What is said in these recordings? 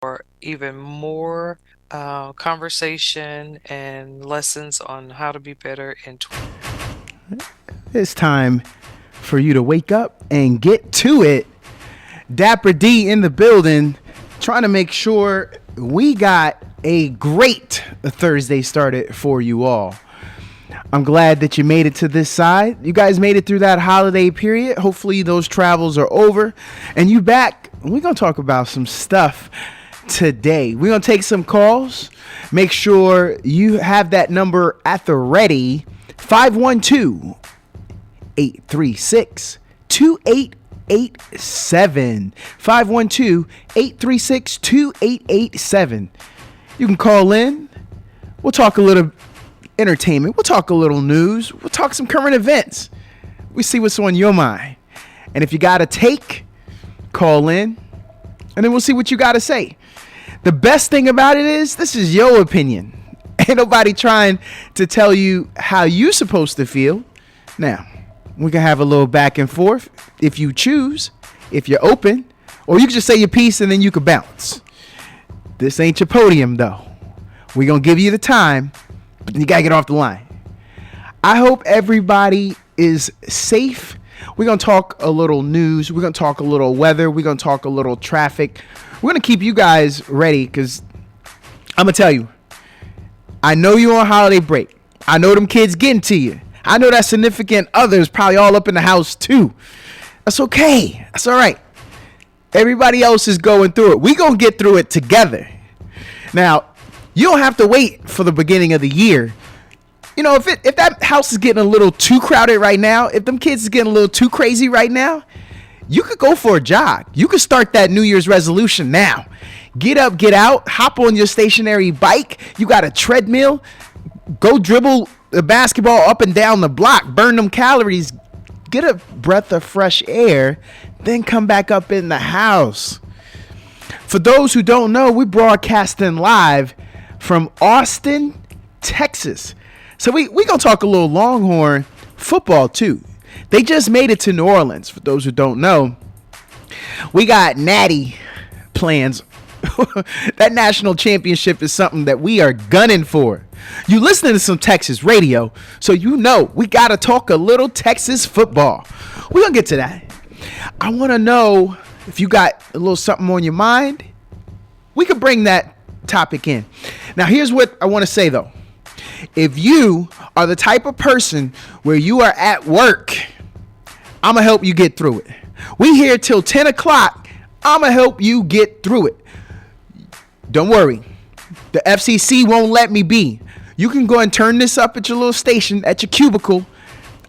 for even more conversation and lessons on how to be better in. It's time for you to wake up and get to it. Dapper D in the building, trying to make sure we got a great Thursday started for you all. I'm glad that you made it to this side. You guys made it through that holiday period. Hopefully those travels are over and you back. We're going to talk about some stuff today. We're going to take some calls. Make sure you have that number at the ready. 512 836 2887. 512 836 2887. You can call in. We'll talk a little entertainment. We'll talk a little news. We'll talk some current events. We see what's on your mind. And if you got a take, call in. And then we'll see what you got to say. The best thing about it is this is your opinion. Ain't nobody trying to tell you how you're supposed to feel. Now, we can have a little back and forth if you choose, if you're open, or you can just say your piece and then you can bounce. This ain't your podium, though. We're going to give you the time, but you got to get off the line. I hope everybody is safe. We're going to talk a little news. We're going to talk a little weather. We're going to talk a little traffic. We're going to keep you guys ready because I'm going to tell you, I know you're on holiday break. I know them kids getting to you. I know that significant others probably all up in the house too. That's okay. That's all right. Everybody else is going through it. We going to get through it together. Now, you don't have to wait for the beginning of the year. You know, if that house is getting a little too crowded right now, if them kids is getting a little too crazy right now, you could go for a jog. You could start that New Year's resolution now. Get up, get out, hop on your stationary bike. You got a treadmill. Go dribble the basketball up and down the block. Burn them calories. Get a breath of fresh air. Then come back up in the house. For those who don't know, we're broadcasting live from Austin, Texas. So we going to talk a little Longhorn football too. They just made it to New Orleans. For those who don't know, we got natty plans. That national championship is something that we are gunning for. You listening to some Texas radio, so you know we got to talk a little Texas football. We're going to get to that. I want to know if you got a little something on your mind. We could bring that topic in. Now, here's what I want to say, though. If you are the type of person where you are at work, I'm going to help you get through it. We here till 10 o'clock. I'm going to help you get through it. Don't worry. The FCC won't let me be. You can go and turn this up at your little station, at your cubicle.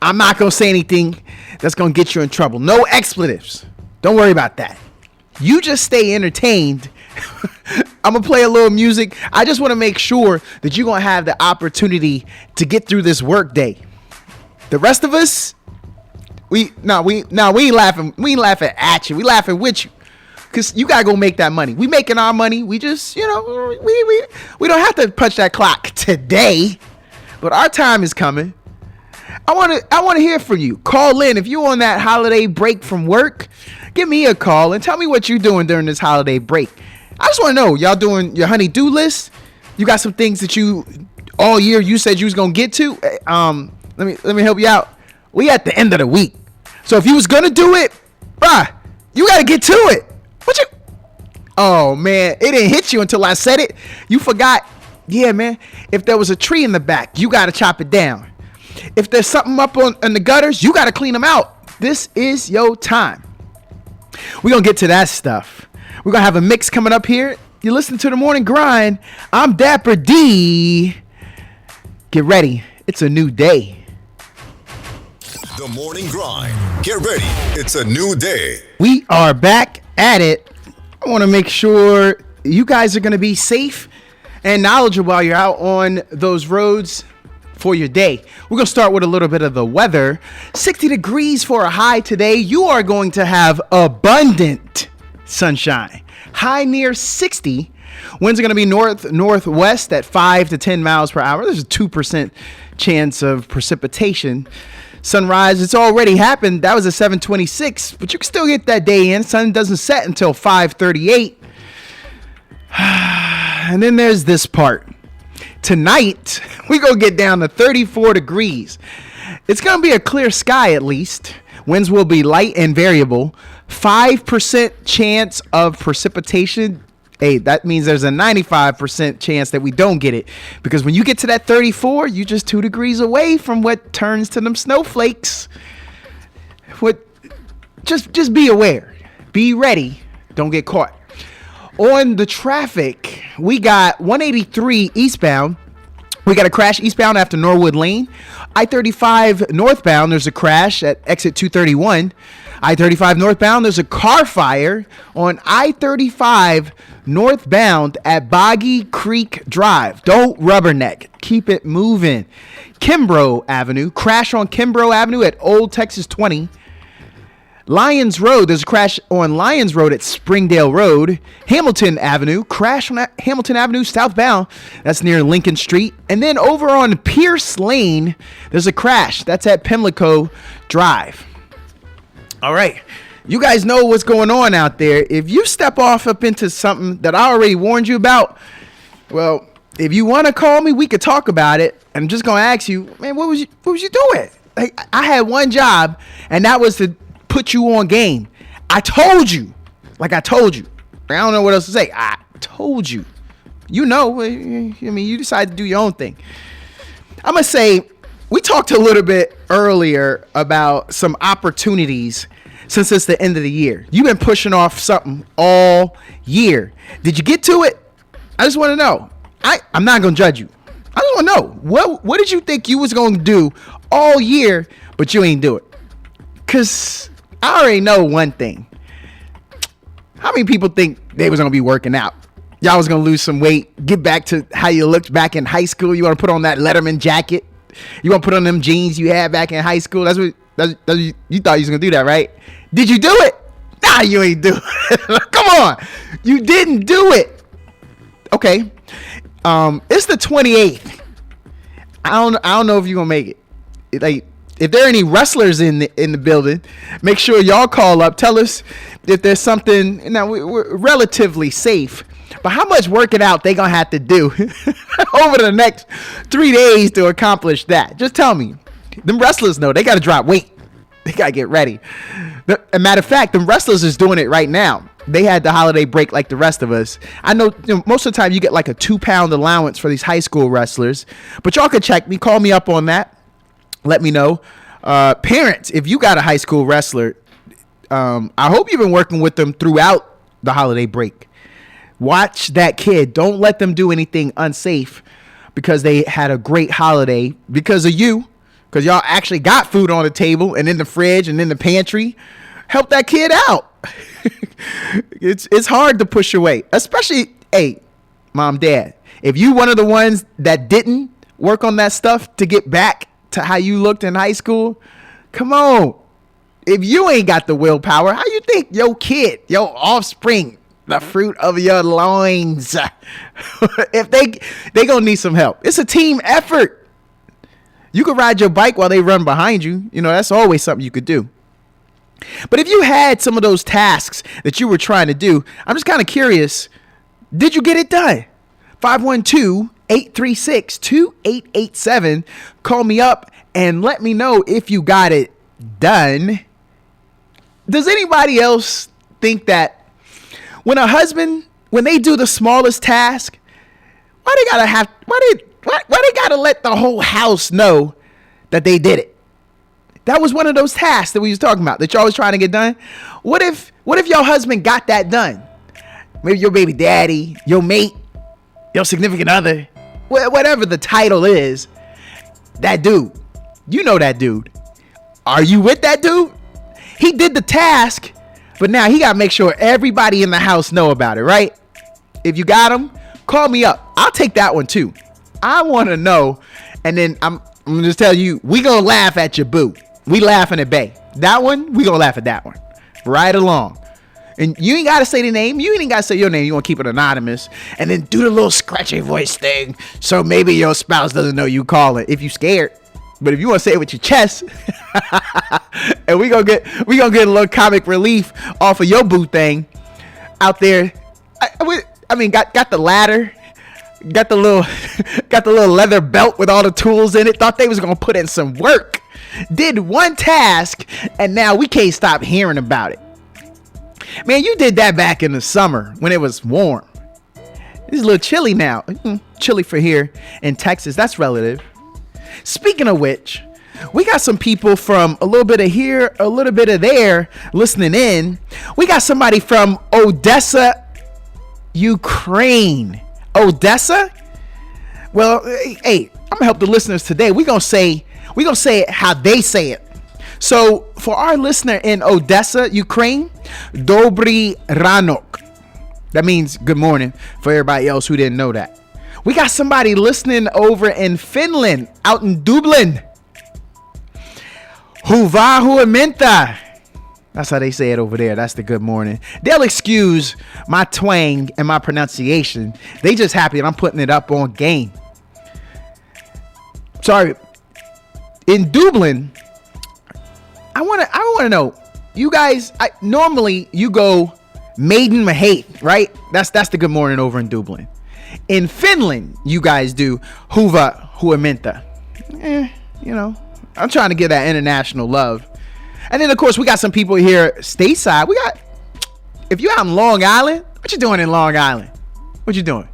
I'm not going to say anything that's going to get you in trouble. No expletives. Don't worry about that. You just stay entertained. I'm going to play a little music. I just want to make sure that you're going to have the opportunity to get through this work day. The rest of us, we ain't laughing. We ain't laughing at you. We laughing with you. Because you got to go make that money. We making our money. We just, we don't have to punch that clock today. But our time is coming. I want to hear from you. Call in. If you're on that holiday break from work, give me a call and tell me what you're doing during this holiday break. I just want to know, y'all doing your honey-do list? You got some things that you, all year, you said you was going to get to? Let me help you out. We at the end of the week. So if you was going to do it, you got to get to it. Oh, man, it didn't hit you until I said it. You forgot. Yeah, man, if there was a tree in the back, you got to chop it down. If there's something up in the gutters, you got to clean them out. This is your time. We're going to get to that stuff. We're going to have a mix coming up here. You listen to The Morning Grind. I'm Dapper D. Get ready. It's a new day. The Morning Grind. Get ready. It's a new day. We are back at it. I want to make sure you guys are going to be safe and knowledgeable while you're out on those roads for your day. We're going to start with a little bit of the weather. 60 degrees for a high today. You are going to have abundant sunshine. High near 60. Winds are going to be northwest at 5 to 10 miles per hour. There's a 2% chance of precipitation. Sunrise, it's already happened. That was a 7:26, but you can still get that day in. Sun doesn't set until 5:38. And then there's this part. Tonight, we gonna get down to 34 degrees. It's gonna be a clear sky at least. Winds will be light and variable. 5% chance of precipitation. Hey, that means there's a 95% chance that we don't get it. Because when you get to that 34, you just 2 degrees away from what turns to them snowflakes. Just be aware. Be ready. Don't get caught. On the traffic, we got 183 eastbound. We got a crash eastbound after Norwood Lane. I-35 northbound, there's a crash at exit 231. I-35 northbound, there's a car fire on I-35 northbound at Boggy Creek Drive. Don't rubberneck. Keep it moving. Kimbrough Avenue, crash on Kimbrough Avenue at Old Texas 20. Lyons Road, there's a crash on Lyons Road at Springdale Road. Hamilton Avenue, crash on Hamilton Avenue southbound. That's near Lincoln Street. And then over on Pierce Lane, there's a crash. That's at Pimlico Drive. All right. You guys know what's going on out there. If you step off up into something that I already warned you about, well, if you want to call me, we could talk about it. I'm just going to ask you, man, what was you doing? Like, I had one job, and that was to put you on game. I told you. Like I told you. I don't know what else to say. I told you. You know, I mean, you decided to do your own thing. I'm going to say, we talked a little bit earlier about some opportunities since it's the end of the year. You've been pushing off something all year. Did you get to it? I just want to know. I'm not going to judge you. I just want to know. What did you think you was going to do all year, but you ain't do it? Because I already know one thing. How many people think they was going to be working out? Y'all was going to lose some weight, get back to how you looked back in high school. You want to put on that Letterman jacket. You want to put on them jeans you had back in high school. That's you thought you was going to do that, right? Did you do it? Nah, you ain't do it. Come on. You didn't do it. Okay. It's the 28th. I don't know if you're going to make it. Like, if there are any wrestlers in the building, make sure y'all call up. Tell us if there's something. Now, we're relatively safe, but how much working out they going to have to do over the next 3 days to accomplish that? Just tell me. Them wrestlers know they got to drop weight. They got to get ready. As a matter of fact, them wrestlers is doing it right now. They had the holiday break like the rest of us. I know, most of the time you get like a 2-pound allowance for these high school wrestlers, but y'all could check me. Call me up on that. Let me know. Parents, if you got a high school wrestler, I hope you've been working with them throughout the holiday break. Watch that kid. Don't let them do anything unsafe because they had a great holiday because of you. Because y'all actually got food on the table and in the fridge and in the pantry. Help that kid out. It's hard to push your weight. Especially, hey, mom, dad. If you one of the ones that didn't work on that stuff to get back to how you looked in high school, come on. If you ain't got the willpower, how you think your kid, your offspring, the fruit of your loins, if they gonna need some help? It's a team effort. You could ride your bike while they run behind you. You know, that's always something you could do. But if you had some of those tasks that you were trying to do, I'm just kind of curious, did you get it done? 512-836-2887. Call me up and let me know if you got it done. Does anybody else think that when they do the smallest task, why they gotta let the whole house know that they did it? That was one of those tasks that we was talking about that y'all was trying to get done. What if your husband got that done? Maybe your baby daddy, your mate, your significant other, whatever the title is, that dude. You know that dude. Are you with that dude? He did the task, but now he got to make sure everybody in the house know about it, right? If you got him, call me up. I'll take that one too. I want to know, and then I'm going to just tell you, we going to laugh at your boo. We laughing at Bay. That one, we going to laugh at that one. Right along. And you ain't got to say the name. You ain't got to say your name. You want to keep it anonymous. And then do the little scratchy voice thing so maybe your spouse doesn't know you call it if you scared. But if you want to say it with your chest, and we gonna get a little comic relief off of your boo thing out there. I mean, got the ladder. got the little got the little leather belt with all the tools in it. Thought they was gonna put in some work. Did one task, and now we can't stop hearing about it. Man, you did that back in the summer when it was warm. It's a little chilly now. Chilly for here in Texas. That's relative. Speaking of which, we got some people from a little bit of here, a little bit of there listening in. We got somebody from Odessa, Ukraine. Odessa? Well, hey, I'm gonna help the listeners today. We're gonna say it how they say it. So for our listener in Odessa, Ukraine, Dobry ranok. That means good morning for everybody else who didn't know that. We got somebody listening over in Finland, out in Dublin. Hyvää huomenta. That's how they say it over there. That's the good morning. They'll excuse my twang and my pronunciation. They just happy that I'm putting it up on game. Sorry. In Dublin, I wanna know, you guys. Normally you go maiden hate, right? That's the good morning over in Dublin. In Finland, you guys do hyvää huomenta. I'm trying to get that international love. And then of course we got some people here stateside. If you out in Long Island, what you doing in Long Island? What you doing?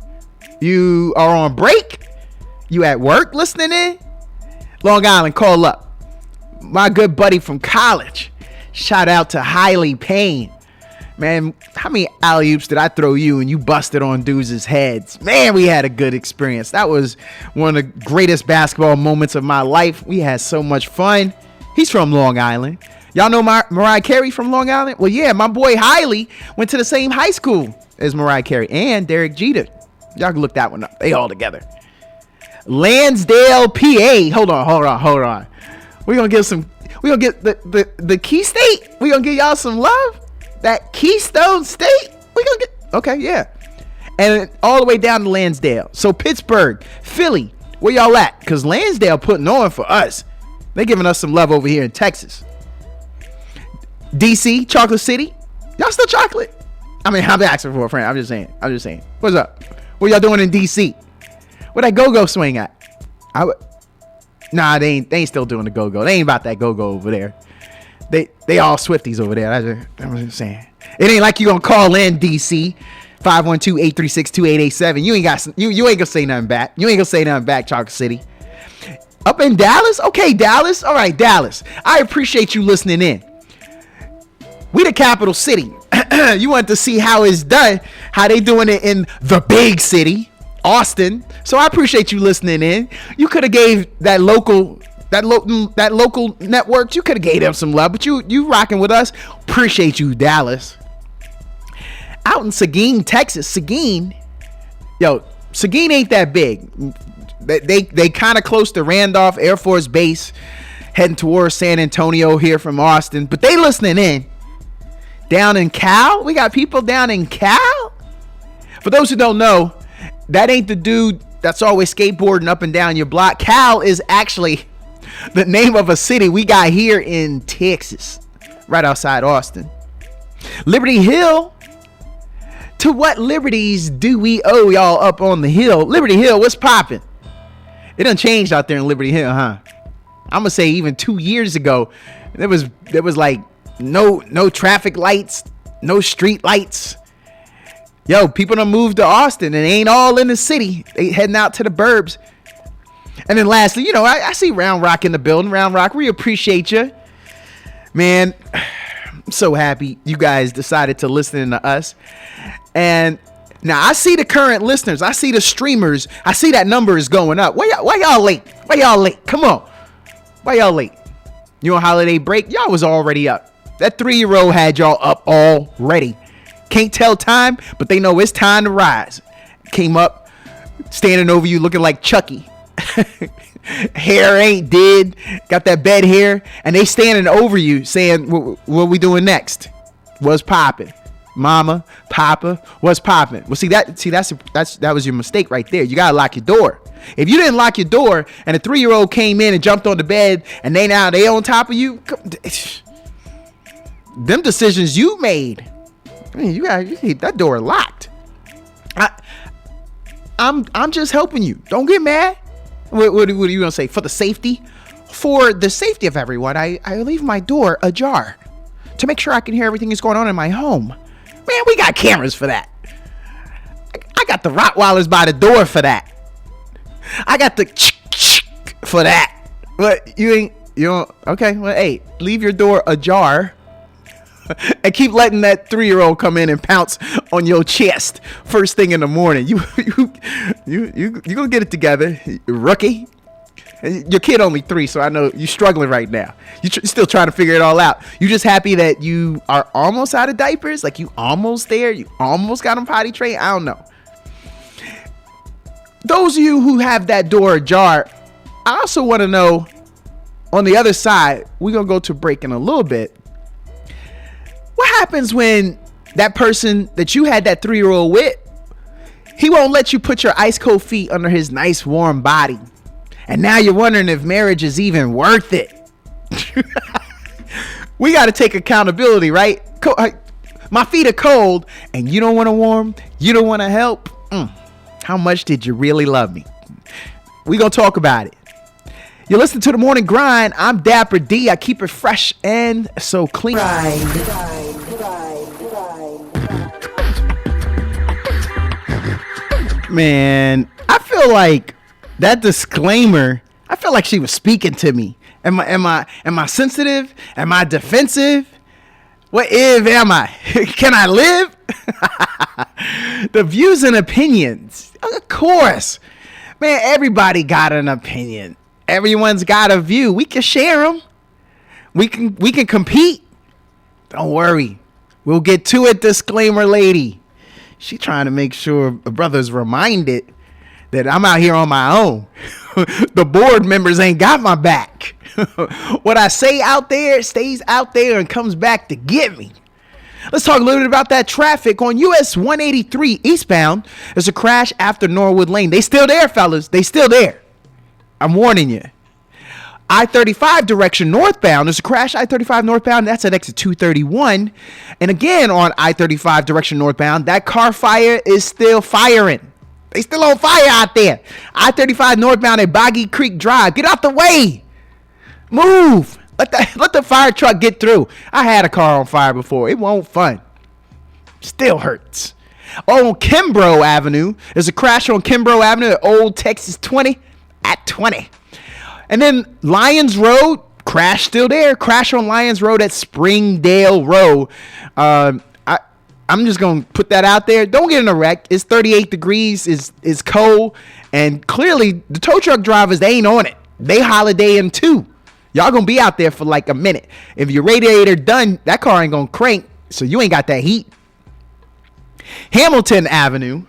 You are on break? You at work listening in? Long Island, call up. My good buddy from college. Shout out to Highly Payne. Man, how many alley-oops did I throw you and you busted on dudes' heads? Man, we had a good experience. That was one of the greatest basketball moments of my life. We had so much fun. He's from Long Island. Y'all know Mariah Carey from Long Island? Well, yeah, my boy Hiley went to the same high school as Mariah Carey and Derek Jeter. Y'all can look that one up. They all together. Lansdale, PA. Hold on. We're gonna get the Key State. We're gonna give y'all some love. That Keystone State. We're gonna get, okay, yeah. And all the way down to Lansdale. So Pittsburgh, Philly, where y'all at? Because Lansdale putting on for us. They giving us some love over here in Texas. DC, Chocolate City. Y'all still chocolate? I mean, I'm asking for a friend. I'm just saying. What's up? What y'all doing in DC? Where that go-go swing at? Nah, they ain't still doing the go-go. They ain't about that go-go over there. They all Swifties over there. I'm just saying. It ain't like you gonna call in DC 512-836-2887. You ain't gonna say nothing back. You ain't gonna say nothing back, Chocolate City. Up in Dallas? Okay, Dallas. All right, Dallas. I appreciate you listening in. We the capital city. You want to see how it's done, how they doing it in the big city, Austin. So I appreciate you listening in. You could have gave that local network, you could have gave them some love, but you rocking with us. Appreciate you, Dallas. Out in Seguin, Texas. Seguin ain't that big. They kind of close to Randolph Air Force Base, heading towards San Antonio here from Austin, but they listening in. Down in Cal, we got people down in Cal. For those who don't know, that ain't the dude that's always skateboarding up and down your block. Cal is actually the name of a city we got here in Texas, right outside Austin. Liberty Hill. To what liberties do we owe y'all up on the hill? Liberty Hill, what's popping? It done changed out there in Liberty Hill, huh? I'm gonna say even 2 years ago, there was like no traffic lights, no street lights. Yo, people done moved to Austin and they ain't all in the city. They heading out to the burbs. And then lastly, I see Round Rock in the building. Round Rock, we appreciate you. Man, I'm so happy you guys decided to listen to us. And now I see the current listeners. I see the streamers. I see that number is going up. Why y'all late? Come on. Why y'all late? You on holiday break? Y'all was already up. That 3-year-old had y'all up already. Can't tell time, but they know it's time to rise. Came up, standing over you looking like Chucky. Hair ain't did. Got that bed hair. And they standing over you saying, what we doing next? What's popping? Mama, Papa, what's popping? Well, that was your mistake right there. You gotta lock your door. If you didn't lock your door and a 3-year-old came in and jumped on the bed and they on top of you, them decisions you made. I mean, you keep that door locked. I'm just helping you. Don't get mad. What are you gonna say? For the safety of everyone, I leave my door ajar to make sure I can hear everything that's going on in my home. Man, we got cameras for that. I got the Rottweilers by the door for that. I got the for that. But you don't. Okay, well, hey, leave your door ajar and keep letting that 3-year-old come in and pounce on your chest first thing in the morning. You gonna get it together, rookie. Your kid only 3, so I know you're struggling right now. You're still trying to figure it all out. You just happy that you are almost out of diapers, like you almost there. You almost got them potty trained. I don't know. Those of you who have that door ajar, I also want to know. On the other side, we're gonna go to break in a little bit. What happens when that person that you had that 3-year-old with, he won't let you put your ice cold feet under his nice warm body? And now you're wondering if marriage is even worth it. We got to take accountability, right? My feet are cold and you don't want to warm. You don't want to help. How much did you really love me? We going to talk about it. You listen to The Morning Grind. I'm Dapper D. I keep it fresh and so clean. Man, I feel like that disclaimer, I feel like she was speaking to me. Am I sensitive? Am I defensive? What if am I? Can I live? The views and opinions. Of course. Man, everybody got an opinion. Everyone's got a view. We can share them. We can compete. Don't worry. We'll get to it, disclaimer lady. She trying to make sure the brother's reminded that I'm out here on my own. The board members ain't got my back. What I say out there stays out there and comes back to get me. Let's talk a little bit about that traffic on US 183 eastbound. There's a crash after Norwood Lane. They still there, fellas. They still there. I'm warning you. I-35 direction northbound. There's a crash I-35 northbound. That's at exit 231. And again, on I-35 direction northbound, that car fire is still firing. They still on fire out there. I-35 northbound at Boggy Creek Drive. Get out the way. Move. Let the fire truck get through. I had a car on fire before. It won't fun. Still hurts. On Kimbrough Avenue, there's a crash on Kimbrough Avenue at Old Texas 20 at 20. And then Lyons Road, crash still there. Crash on Lyons Road at Springdale Road. I'm just going to put that out there. Don't get in a wreck. It's 38 degrees. It's cold. And clearly, the tow truck drivers, they ain't on it. They holidaying too. Y'all going to be out there for like a minute. If your radiator done, that car ain't going to crank. So you ain't got that heat. Hamilton Avenue.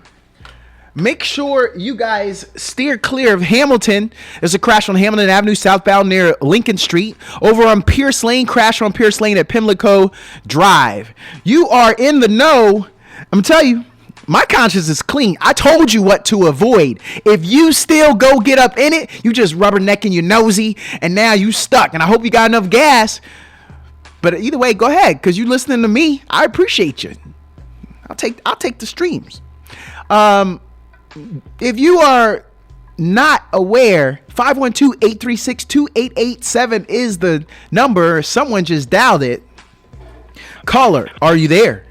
Make sure you guys steer clear of Hamilton. There's a crash on Hamilton Avenue southbound near Lincoln Street. Over on Pierce Lane, crash on Pierce Lane at Pimlico Drive. You are in the know. I'm telling you, my conscience is clean. I told you what to avoid. If you still go get up in it, you just rubbernecking your nosy, and now you stuck. And I hope you got enough gas. But either way, go ahead, because you listening to me. I appreciate you. I'll take the streams. If you are not aware, 512-836-2887 is the number. Someone just dialed it. Caller, are you there?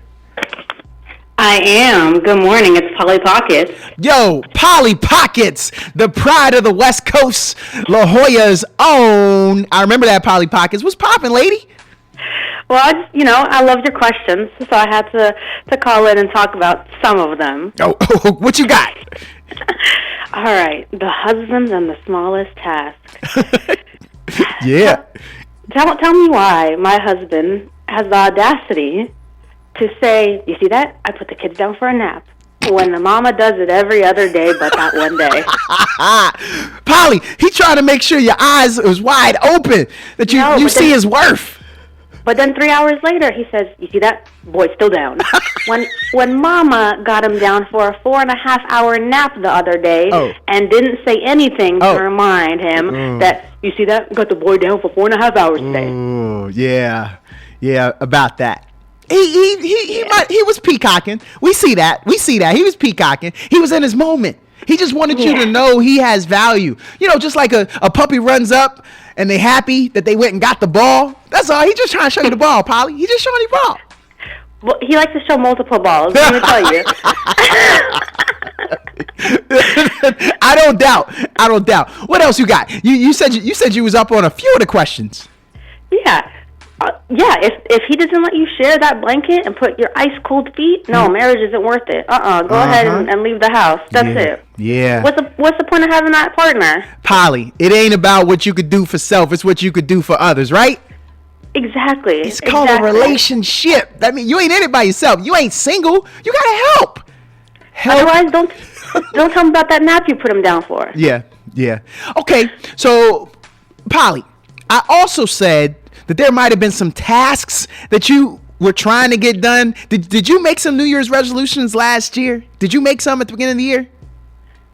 I am. Good morning. It's Polly Pockets. Yo, Polly Pockets, the pride of the West Coast, La Jolla's own. I remember that, Polly Pockets. What's popping, lady? Well, I loved your questions, so I had to call in and talk about some of them. Oh, what you got? All right. The husband and the smallest task. Yeah. Tell me why my husband has the audacity to say, you see that? I put the kids down for a nap. When the mama does it every other day but that one day. Polly, he trying to make sure your eyes is wide open, that you see his worth. But then 3 hours later, he says, you see that? Boy's still down. when mama got him down for a 4.5-hour nap the other day and didn't say anything to remind him that, you see that? Got the boy down for 4.5 hours today. Oh, yeah. Yeah, about that. He was peacocking. We see that. He was peacocking. He was in his moment. He just wanted you to know he has value. You know, just like a puppy runs up and they happy that they went and got the ball. That's all. He just trying to show you the ball, Polly. He just showing you the ball. Well, he likes to show multiple balls, let me tell you. I don't doubt. What else you got? You said you was up on a few of the questions. Yeah. If he doesn't let you share that blanket and put your ice cold feet, no, marriage isn't worth it. Go ahead and leave the house. That's it. Yeah. What's the point of having that partner? Polly, it ain't about what you could do for self, it's what you could do for others, right? Exactly. It's called a relationship. That means you ain't in it by yourself. You ain't single. You gotta help. Otherwise, don't tell him about that nap you put him down for. Yeah. Okay, so Polly, I also said that there might have been some tasks that you were trying to get done. Did you make some New Year's resolutions last year? Did you make some at the beginning of the year?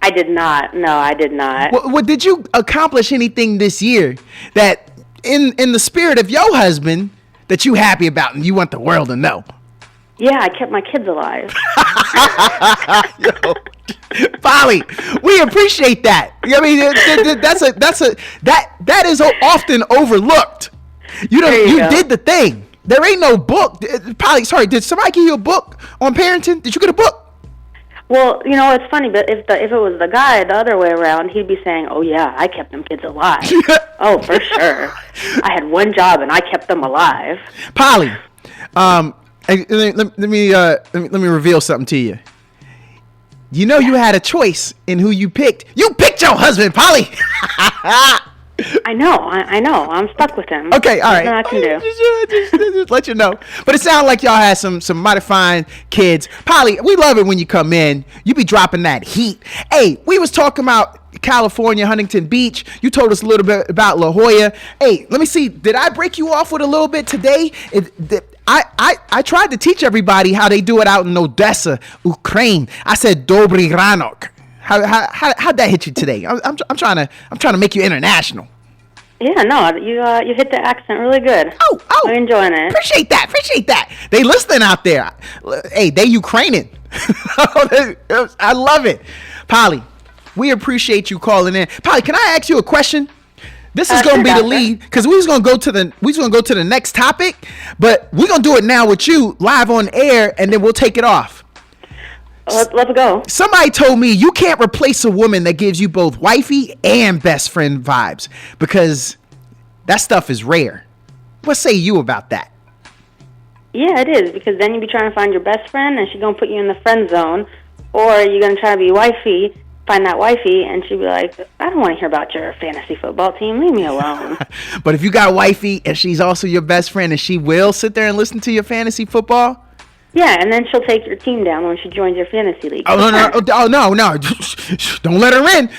I did not. No, I did not. What did you accomplish anything this year that in the spirit of your husband that you happy about and you want the world to know? Yeah, I kept my kids alive. Yo, Polly, we appreciate that. I mean, that is often overlooked. You did the thing. There ain't no book. Polly, sorry, did somebody give you a book on parenting? Did you get a book? Well, you know, it's funny, but if it was the guy the other way around, he'd be saying, "Oh yeah, I kept them kids alive." Oh, for sure. I had one job and I kept them alive. Polly, let me reveal something to you. You know you had a choice in who you picked. You picked your husband, Polly. I know. I'm stuck with him. Okay, all right. Nothing I can do. Just let you know. But it sounded like y'all had some mighty fine kids. Polly, we love it when you come in. You be dropping that heat. Hey, we was talking about California, Huntington Beach. You told us a little bit about La Jolla. Hey, let me see. Did I break you off with a little bit today? I tried to teach everybody how they do it out in Odessa, Ukraine. I said Dobry ranok. How'd that hit you today? I'm trying to make you international. Yeah, no, you hit the accent really good. Oh, I'm enjoying it. Appreciate that. They listening out there. Hey, they Ukrainian. I love it. Polly, we appreciate you calling in. Polly, can I ask you a question? This is going to be the lead because we was going to go to the next topic, but we're going to do it now with you live on air, and then we'll take it off. Let's go. Somebody told me you can't replace a woman that gives you both wifey and best friend vibes because that stuff is rare. What say you about that? Yeah, it is, because then you be trying to find your best friend and she's going to put you in the friend zone, or you're going to try to be wifey, find that wifey, and she'll be like, I don't want to hear about your fantasy football team. Leave me alone. But if you got wifey and she's also your best friend and she will sit there and listen to your fantasy football? Yeah, and then she'll take your team down when she joins your fantasy league. Oh, no. Don't let her in.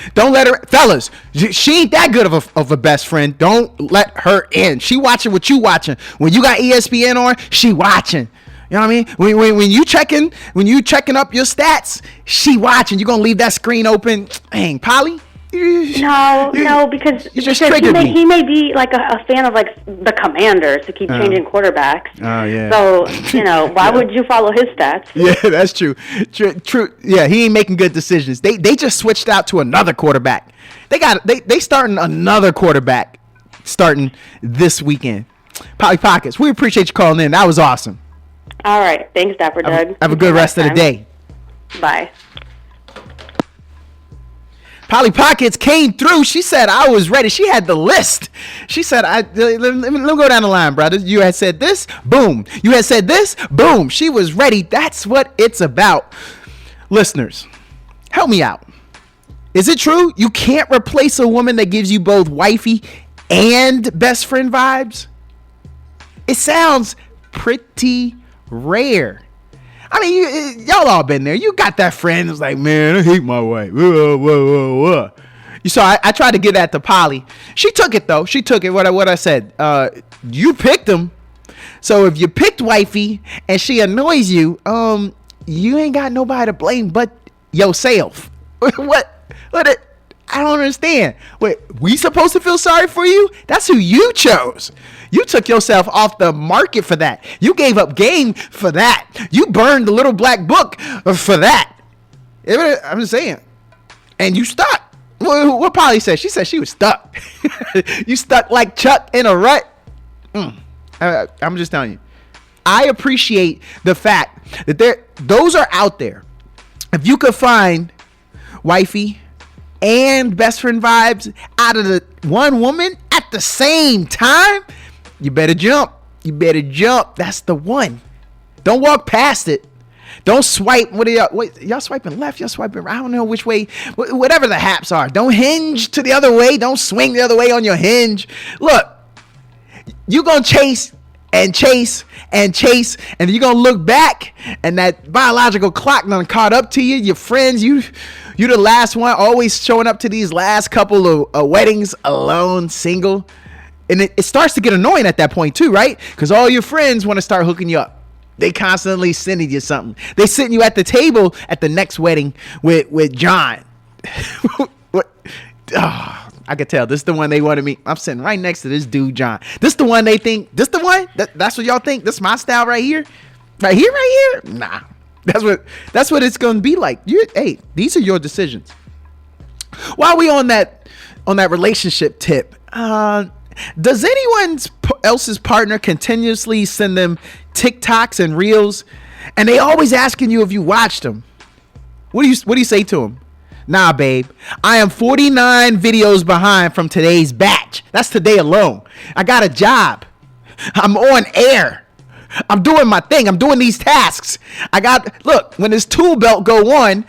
Fellas, she ain't that good of a best friend. Don't let her in. She watching what you watching. When you got ESPN on, she watching. You know what I mean? When you checking up your stats, she watching. You gonna leave that screen open? Dang, Polly. No, because he may be like a fan of like the Commanders to keep changing quarterbacks. Oh yeah. So why would you follow his stats? Yeah, that's true. True. Yeah, he ain't making good decisions. They just switched out to another quarterback. They starting another quarterback starting this weekend. Polly Pockets, we appreciate you calling in. That was awesome. All right, thanks, Dapper Doug. Have a good rest of the day. Bye. Polly Pockets came through. She said, I was ready. She had the list. She said, let me go down the line, brother. You had said this, boom. You had said this, boom. She was ready. That's what it's about. Listeners, help me out. Is it true you can't replace a woman that gives you both wifey and best friend vibes? It sounds pretty rare. I mean, y'all all been there. You got that friend who's like, man, I hate my wife. Whoa. So I tried to give that to Polly. She took it, though. She took it, what I said. You picked him. So if you picked wifey and she annoys you, you ain't got nobody to blame but yourself. What? I don't understand. Wait, we supposed to feel sorry for you? That's who you chose. You took yourself off the market for that. You gave up game for that. You burned the little black book for that. I'm just saying. and you stuck. What Polly said? She said she was stuck. You stuck like Chuck in a rut. I'm just telling you. I appreciate the fact that those are out there. If you could find wifey and best friend vibes out of the one woman at the same time, you better jump. You better jump. That's the one. Don't walk past it. Don't swipe. What are y'all? Wait, y'all swiping left? Y'all swiping right? I don't know which way. Whatever the haps are. Don't hinge to the other way. Don't swing the other way on your hinge. Look, you gonna chase and chase and chase, and you're gonna look back, and that biological clock done caught up to you. Your friends, you the last one, always showing up to these last couple of weddings alone, single, and it starts to get annoying at that point too, right? Because all your friends want to start hooking you up. They constantly sending you something. They sitting you at the table at the next wedding with John. What? Oh, I could tell this is the one they want to meet. I'm sitting right next to this dude, John. This the one they think. This the one. That's what y'all think. This my style right here. Right here. Nah. That's what it's gonna be like. Hey, these are your decisions. While we on that relationship tip, does anyone else's partner continuously send them TikToks and Reels, and they always asking you if you watched them? What do you say to them? Nah, babe, I am 49 videos behind from today's batch. That's today alone. I got a job. I'm on air. I'm doing my thing. I'm doing these tasks. Look, when this tool belt go on,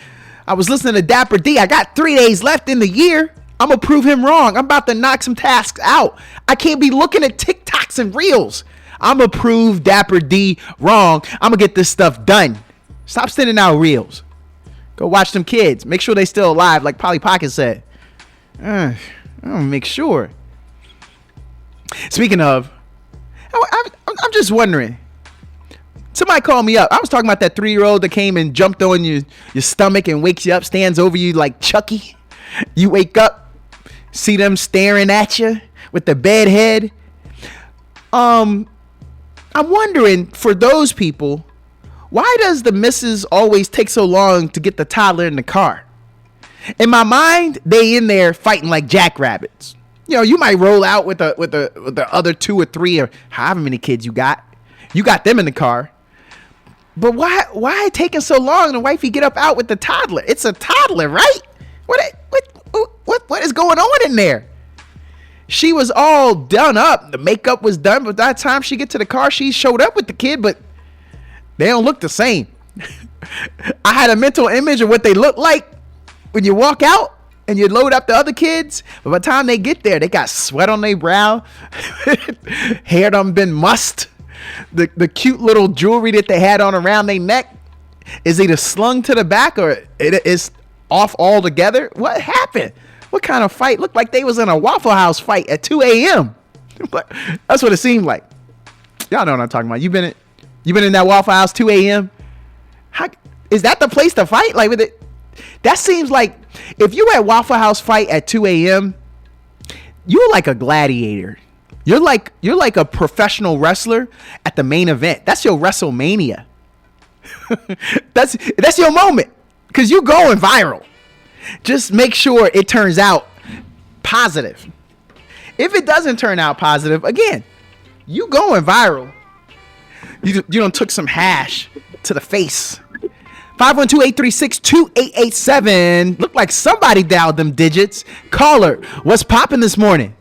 I was listening to Dapper D. I got 3 days left in the year. I'm going to prove him wrong. I'm about to knock some tasks out. I can't be looking at TikToks and Reels. I'm going to prove Dapper D wrong. I'm going to get this stuff done. Stop sending out Reels. Go watch them kids. Make sure they still alive, like Polly Pocket said. I'm going to make sure. Speaking of, I'm just wondering. Somebody called me up. I was talking about that 3-year-old that came and jumped on your stomach and wakes you up, stands over you like Chucky. You wake up. See them staring at you with the bed head. I'm wondering, for those people, why does the missus always take so long to get the toddler in the car? In my mind, they in there fighting like jackrabbits. You know, you might roll out with the other 2 or 3 or however many kids you got. You got them in the car. But why taking so long to wifey get up out with the toddler? It's a toddler, right? What is going on in there? She was all done up. The makeup was done. But by the time she get to the car, she showed up with the kid, but they don't look the same. I had a mental image of what they look like when you walk out and you load up the other kids. But by the time they get there, they got sweat on their brow. Hair done been mussed. The cute little jewelry that they had on around their neck is either slung to the back or it is off altogether. What happened? What kind of fight? Looked like they was in a Waffle House fight at 2 a.m. That's what it seemed like. Y'all know what I'm talking about. You been in that Waffle House 2 a.m.? How is that the place to fight? Like with it? That seems like if you at Waffle House fight at 2 a.m., you're like a gladiator. You're like a professional wrestler at the main event. That's your WrestleMania. That's your moment. Because you going viral. Just make sure it turns out positive. If it doesn't turn out positive, again, you going viral. You done took some hash to the face. 512-836-2887. Look like somebody dialed them digits. Caller, what's popping this morning?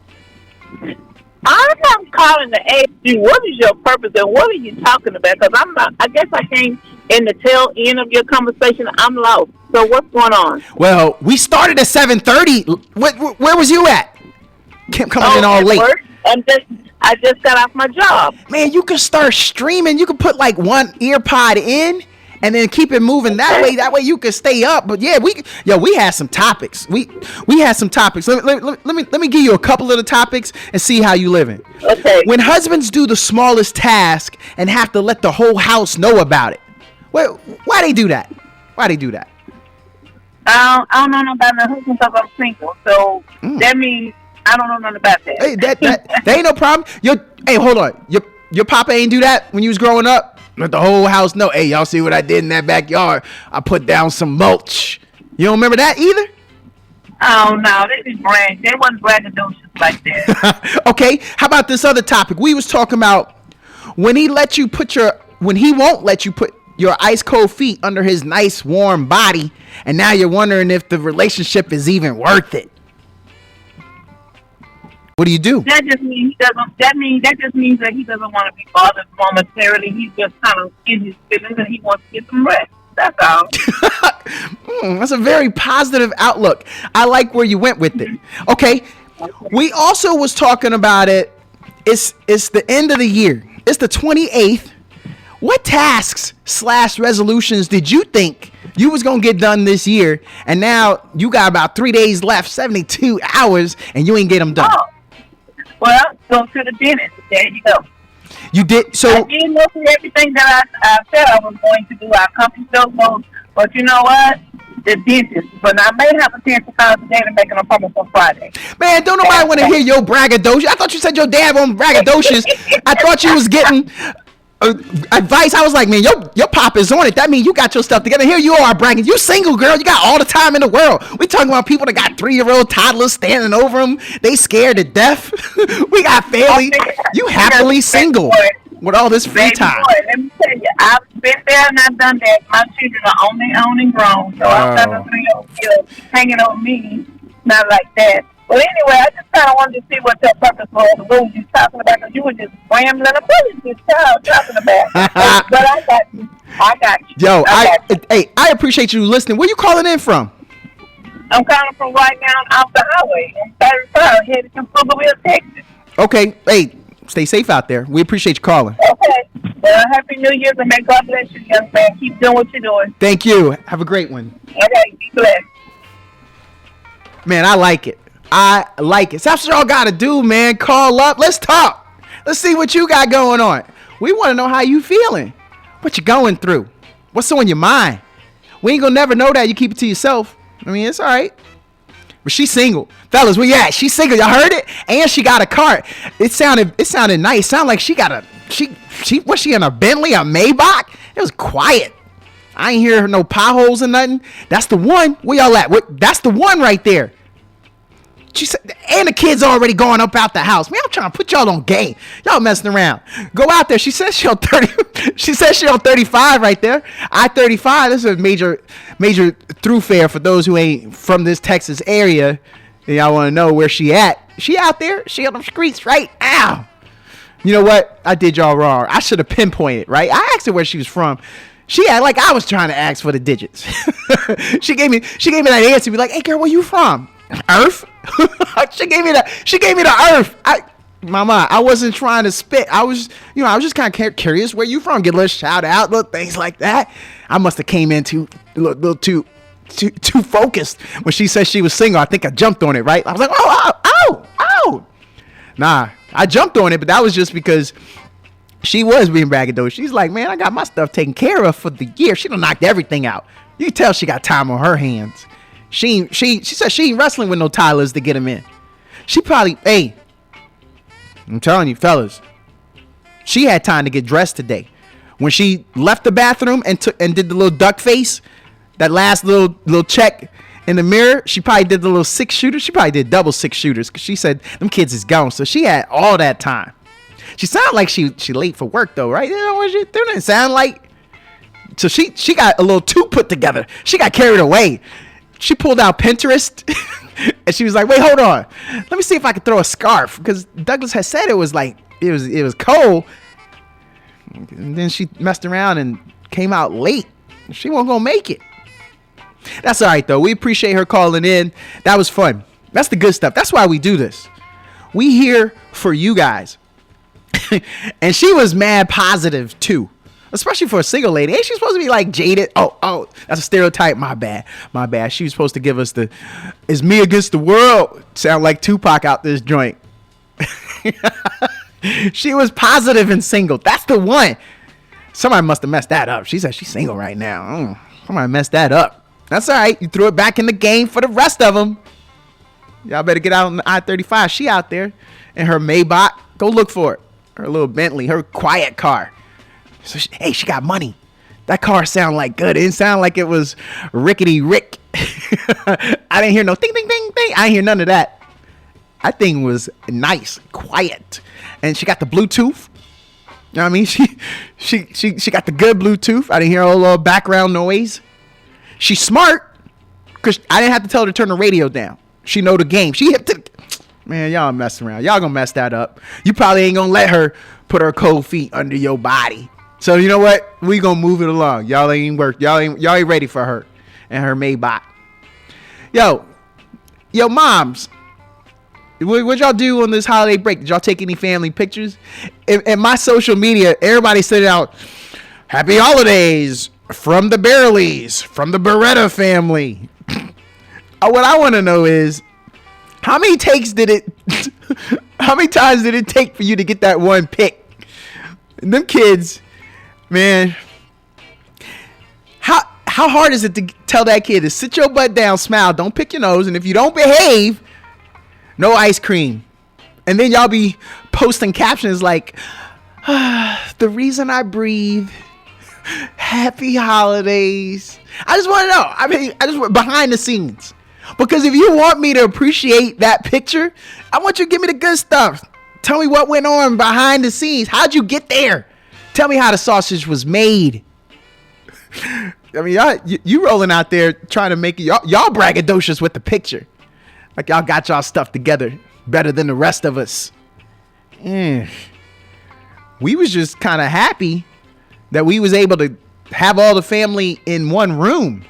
I'm not calling to ask you what is your purpose and what are you talking about? Because I guess I came in the tail end of your conversation. I'm lost. So what's going on? Well, we started at 7:30. Where was you at? Coming in all late. Work. I just got off my job. Man, you can start streaming. You can put like one ear pod in and then keep it moving that way. That way you can stay up. But yeah, we had some topics. We had some topics. Let me give you a couple of the topics and see how you living. Okay. When husbands do the smallest task and have to let the whole house know about it. Why they do that? Why they do that? I don't know nothing about my husband because I'm single. So that means I don't know nothing about that. Hey, that ain't no problem. Hey, hold on. Your papa ain't do that when you was growing up? Let the whole house know. Hey, y'all see what I did in that backyard? I put down some mulch. You don't remember that either? Oh no, this is brand. They wasn't braggadocious like that. Okay, how about this other topic? We was talking about when he won't let you put your ice cold feet under his nice warm body, and now you're wondering if the relationship is even worth it. What do you do? That just means he doesn't. That just means that he doesn't want to be bothered momentarily. He's just kind of in his feelings and he wants to get some rest. That's all. That's a very positive outlook. I like where you went with it. Okay. We also was talking about it. It's the end of the year. It's the 28th. What tasks / resolutions did you think you was going to get done this year? And now you got about 3 days left, 72 hours, and you ain't get them done. Oh. Well, go to the dentist. There you go. You did so. I did look through everything that I said I was going to do. I accomplished those goals, but you know what? The dentist. But I may have a chance to call today to make an appointment for Friday. Man, don't nobody want to hear your braggadocious. I thought you said your dad wasn't braggadocious. I thought you was getting advice. I was like, man, your pop is on it. That means you got your stuff together. Here you are bragging. You single, girl. You got all the time in the world. We talking about people that got 3-year-old toddlers standing over them. They scared to death. We got family. You happily single with all this free time. Boy, let me tell you, I've been there and I've done that. My children are only owned and grown, so I'm not a 3-year-old hanging on me. Not like that. But anyway, I just kind of wanted to see what your purpose was. What were you talking about? Because you were just rambling about this child talking about. But I got you. Yo, I appreciate you listening. Where you calling in from? I'm calling from right now off the highway. I'm 35, headed to Pflugerville, Texas. Okay. Hey, stay safe out there. We appreciate you calling. Okay. Well, Happy New Year, and may God bless you, young man. Keep doing what you're doing. Thank you. Have a great one. Okay, be blessed. Man, I like it. I like it. So that's what y'all got to do, man. Call up. Let's talk. Let's see what you got going on. We want to know how you feeling. What you going through. What's on your mind. We ain't going to never know that. You keep it to yourself. I mean, it's all right. But she's single. Fellas, where you at? She's single. Y'all heard it? And she got a car. It sounded nice. Sounded like she got was she in a Bentley, a Maybach? It was quiet. I ain't hear no potholes or nothing. That's the one. Where y'all at? That's the one right there. She said, and the kid's already going up out the house. Man, I'm trying to put y'all on game. Y'all messing around. Go out there. She says she on 30. She says she on 35 right there. I-35. This is a major thoroughfare for those who ain't from this Texas area. And y'all want to know where she at. She out there. She on the streets right now. You know what? I did y'all wrong. I should have pinpointed, right? I asked her where she was from. She had like I was trying to ask for the digits. She gave me that answer. Be like, hey girl, where you from? Earth? She gave me the Earth. Mama, I wasn't trying to spit. I was just kind of curious where you from. Get a little shout out, little things like that. I must have came in too focused when she said she was single. I think I jumped on it, right? I was like, oh. Nah, I jumped on it, but that was just because she was being braggadocious. She's like, man, I got my stuff taken care of for the year. She done knocked everything out. You can tell she got time on her hands. She said she ain't wrestling with no Tylers to get him in. She probably, hey, I'm telling you, fellas, she had time to get dressed today. When she left the bathroom and did the little duck face, that last little check in the mirror, she probably did the little 6-shooter. She probably did double 6-shooters because she said them kids is gone. So she had all that time. She sounded like she late for work though, right? You know what she didn't sound like. So she got a little too put together. She got carried away. She pulled out Pinterest and she was like, wait, hold on. Let me see if I can throw a scarf. Because Douglas had said it was like, it was cold. And then she messed around and came out late. She wasn't going to make it. That's all right, though. We appreciate her calling in. That was fun. That's the good stuff. That's why we do this. We here for you guys. And she was mad positive, too. Especially for a single lady. Ain't she supposed to be like jaded? Oh, that's a stereotype. My bad. She was supposed to give us the "It's me against the world." Sound like Tupac out this joint. She was positive and single. That's the one. Somebody must have messed that up. She said she's single right now. Somebody messed that up. That's all right. You threw it back in the game for the rest of them. Y'all better get out on the I-35. She out there in her Maybach. Go look for it. Her little Bentley. Her quiet car. So she got money. That car sounded like good. It didn't sound like it was rickety Rick. I didn't hear no ding, ding, ding, ding. I didn't hear none of that. That thing was nice, quiet. And she got the Bluetooth. You know what I mean? She got the good Bluetooth. I didn't hear a little background noise. She's smart because I didn't have to tell her to turn the radio down. She know the game. She hit the... Man, y'all messing around. Y'all gonna mess that up. You probably ain't gonna let her put her cold feet under your body. So you know what? We gonna move it along. Y'all ain't ready for her and her Maybach. Yo, moms. What y'all do on this holiday break? Did y'all take any family pictures? In my social media, everybody sent out happy holidays from the Bearleys, from the Beretta family. What I want to know is how many times did it take for you to get that one pic? And them kids, man, how hard is it to tell that kid to sit your butt down, smile, don't pick your nose, and if you don't behave, no ice cream. And then y'all be posting captions like, the reason I breathe, happy holidays. I just want to know. I mean, I just want behind the scenes. Because if you want me to appreciate that picture, I want you to give me the good stuff. Tell me what went on behind the scenes. How'd you get there? Tell me how the sausage was made. I mean, you rolling out there trying to make it, y'all braggadocious with the picture. Like y'all got y'all stuff together better than the rest of us. We was just kind of happy that we was able to have all the family in one room.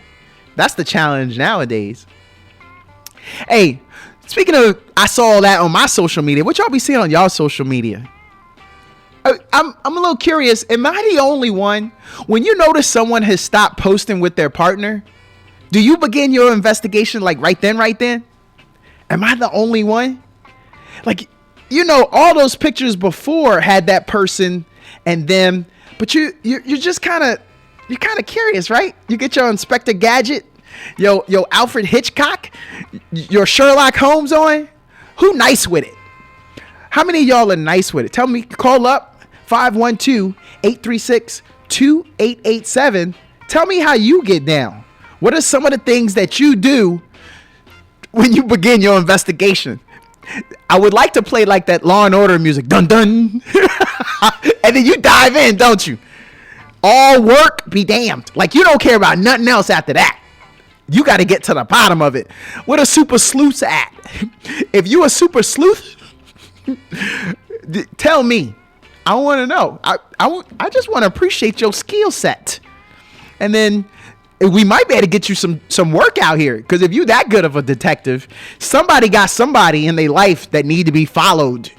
That's the challenge nowadays. Hey, speaking of, I saw all that on my social media. What y'all be seeing on y'all social media? I'm a little curious. Am I the only one? When you notice someone has stopped posting with their partner, do you begin your investigation like right then? Am I the only one? Like, you know, all those pictures before had that person and them, but you're just kind of curious, right? You get your Inspector Gadget, yo Alfred Hitchcock, your Sherlock Holmes on. Who nice with it? How many of y'all are nice with it? Tell me, call up 512-836-2887. Tell me how you get down. What are some of the things that you do when you begin your investigation? I would like to play like that Law and Order music, dun dun, and then you dive in, don't you? All work be damned. Like you don't care about nothing else after that. You got to get to the bottom of it. What a super sleuth's at? If you a super sleuth, tell me. I want to know. I just want to appreciate your skill set, and then we might be able to get you some work out here. Because if you that good of a detective, somebody got somebody in their life that need to be followed.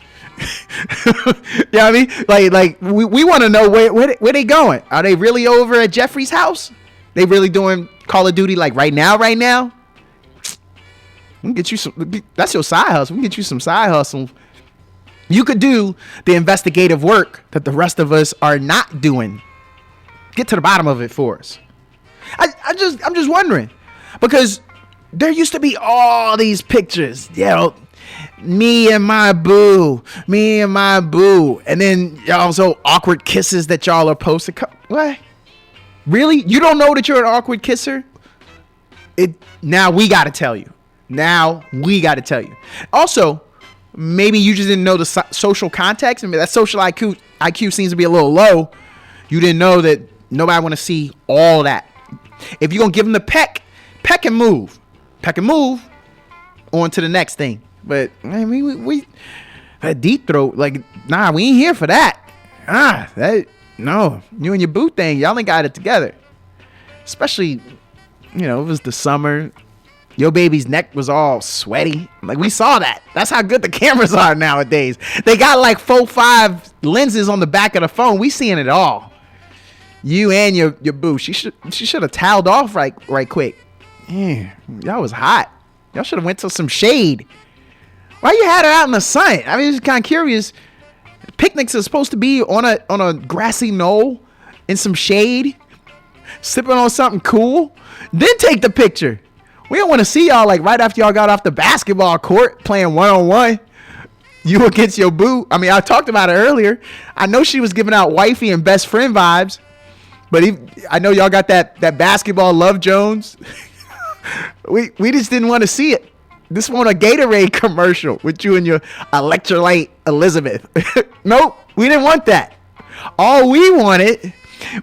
You know what I mean? Like we want to know where they going. Are they really over at Jeffrey's house? They really doing Call of Duty like right now? We can get you some. That's your side hustle. We can get you some side hustle. You could do the investigative work that the rest of us are not doing. Get to the bottom of it for us. I'm just wondering, because there used to be all these pictures, you know, me and my boo, and then also awkward kisses that y'all are posting. What? Really? You don't know that you're an awkward kisser? Now we got to tell you. Also, maybe you just didn't know the social context. I mean, that social IQ seems to be a little low. You didn't know that nobody want to see all that. If you're going to give them the peck and move. On to the next thing. But, I mean, we that deep throat, like, nah, we ain't here for that. No, you and your boo thing, y'all ain't got it together. Especially, you know, it was the summer. Your baby's neck was all sweaty. Like, we saw that. That's how good the cameras are nowadays. They got like 4-5 lenses on the back of the phone. We seeing it all. You and your boo. She should have toweled off right quick. Yeah, y'all was hot. Y'all should have went to some shade. Why you had her out in the sun? I mean, just kind of curious. Picnics are supposed to be on a grassy knoll in some shade, sipping on something cool. Then take the picture. We don't want to see y'all like right after y'all got off the basketball court playing one-on-one. You against your boo. I mean, I talked about it earlier. I know she was giving out wifey and best friend vibes. But I know y'all got that basketball Love Jones. we just didn't want to see it. This one a Gatorade commercial with you and your electrolyte Elizabeth. Nope, we didn't want that. All we wanted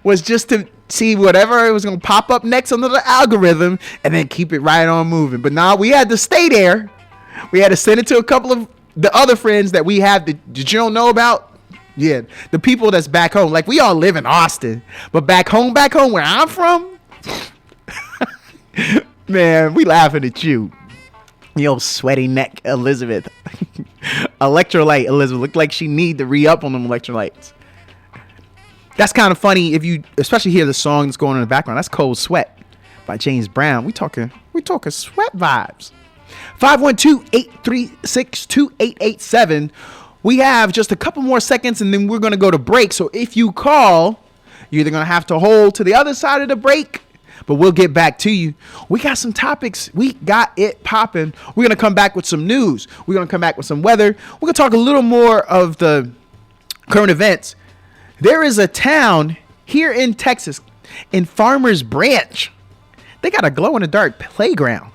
was just to see whatever it was going to pop up next under the algorithm and then keep it right on moving. But now we had to stay there. We had to send it to a couple of the other friends that we have that you don't know about. Yeah, the people that's back home. Like, we all live in Austin, but back home where I'm from, man, we laughing at you. Yo, sweaty neck Elizabeth. Electrolyte Elizabeth. Looked like she need to re-up on them electrolytes. That's kind of funny if you especially hear the song that's going on in the background. That's Cold Sweat by James Brown. We talking sweat vibes. 512-836-2887. We have just a couple more seconds and then we're going to go to break. So if you call, you're either going to have to hold to the other side of the break, but we'll get back to you. We got some topics. We got it popping. We're going to come back with some news. We're going to come back with some weather. We're going to talk a little more of the current events. There is a town here in Texas, in Farmers Branch. They got a glow-in-the-dark playground.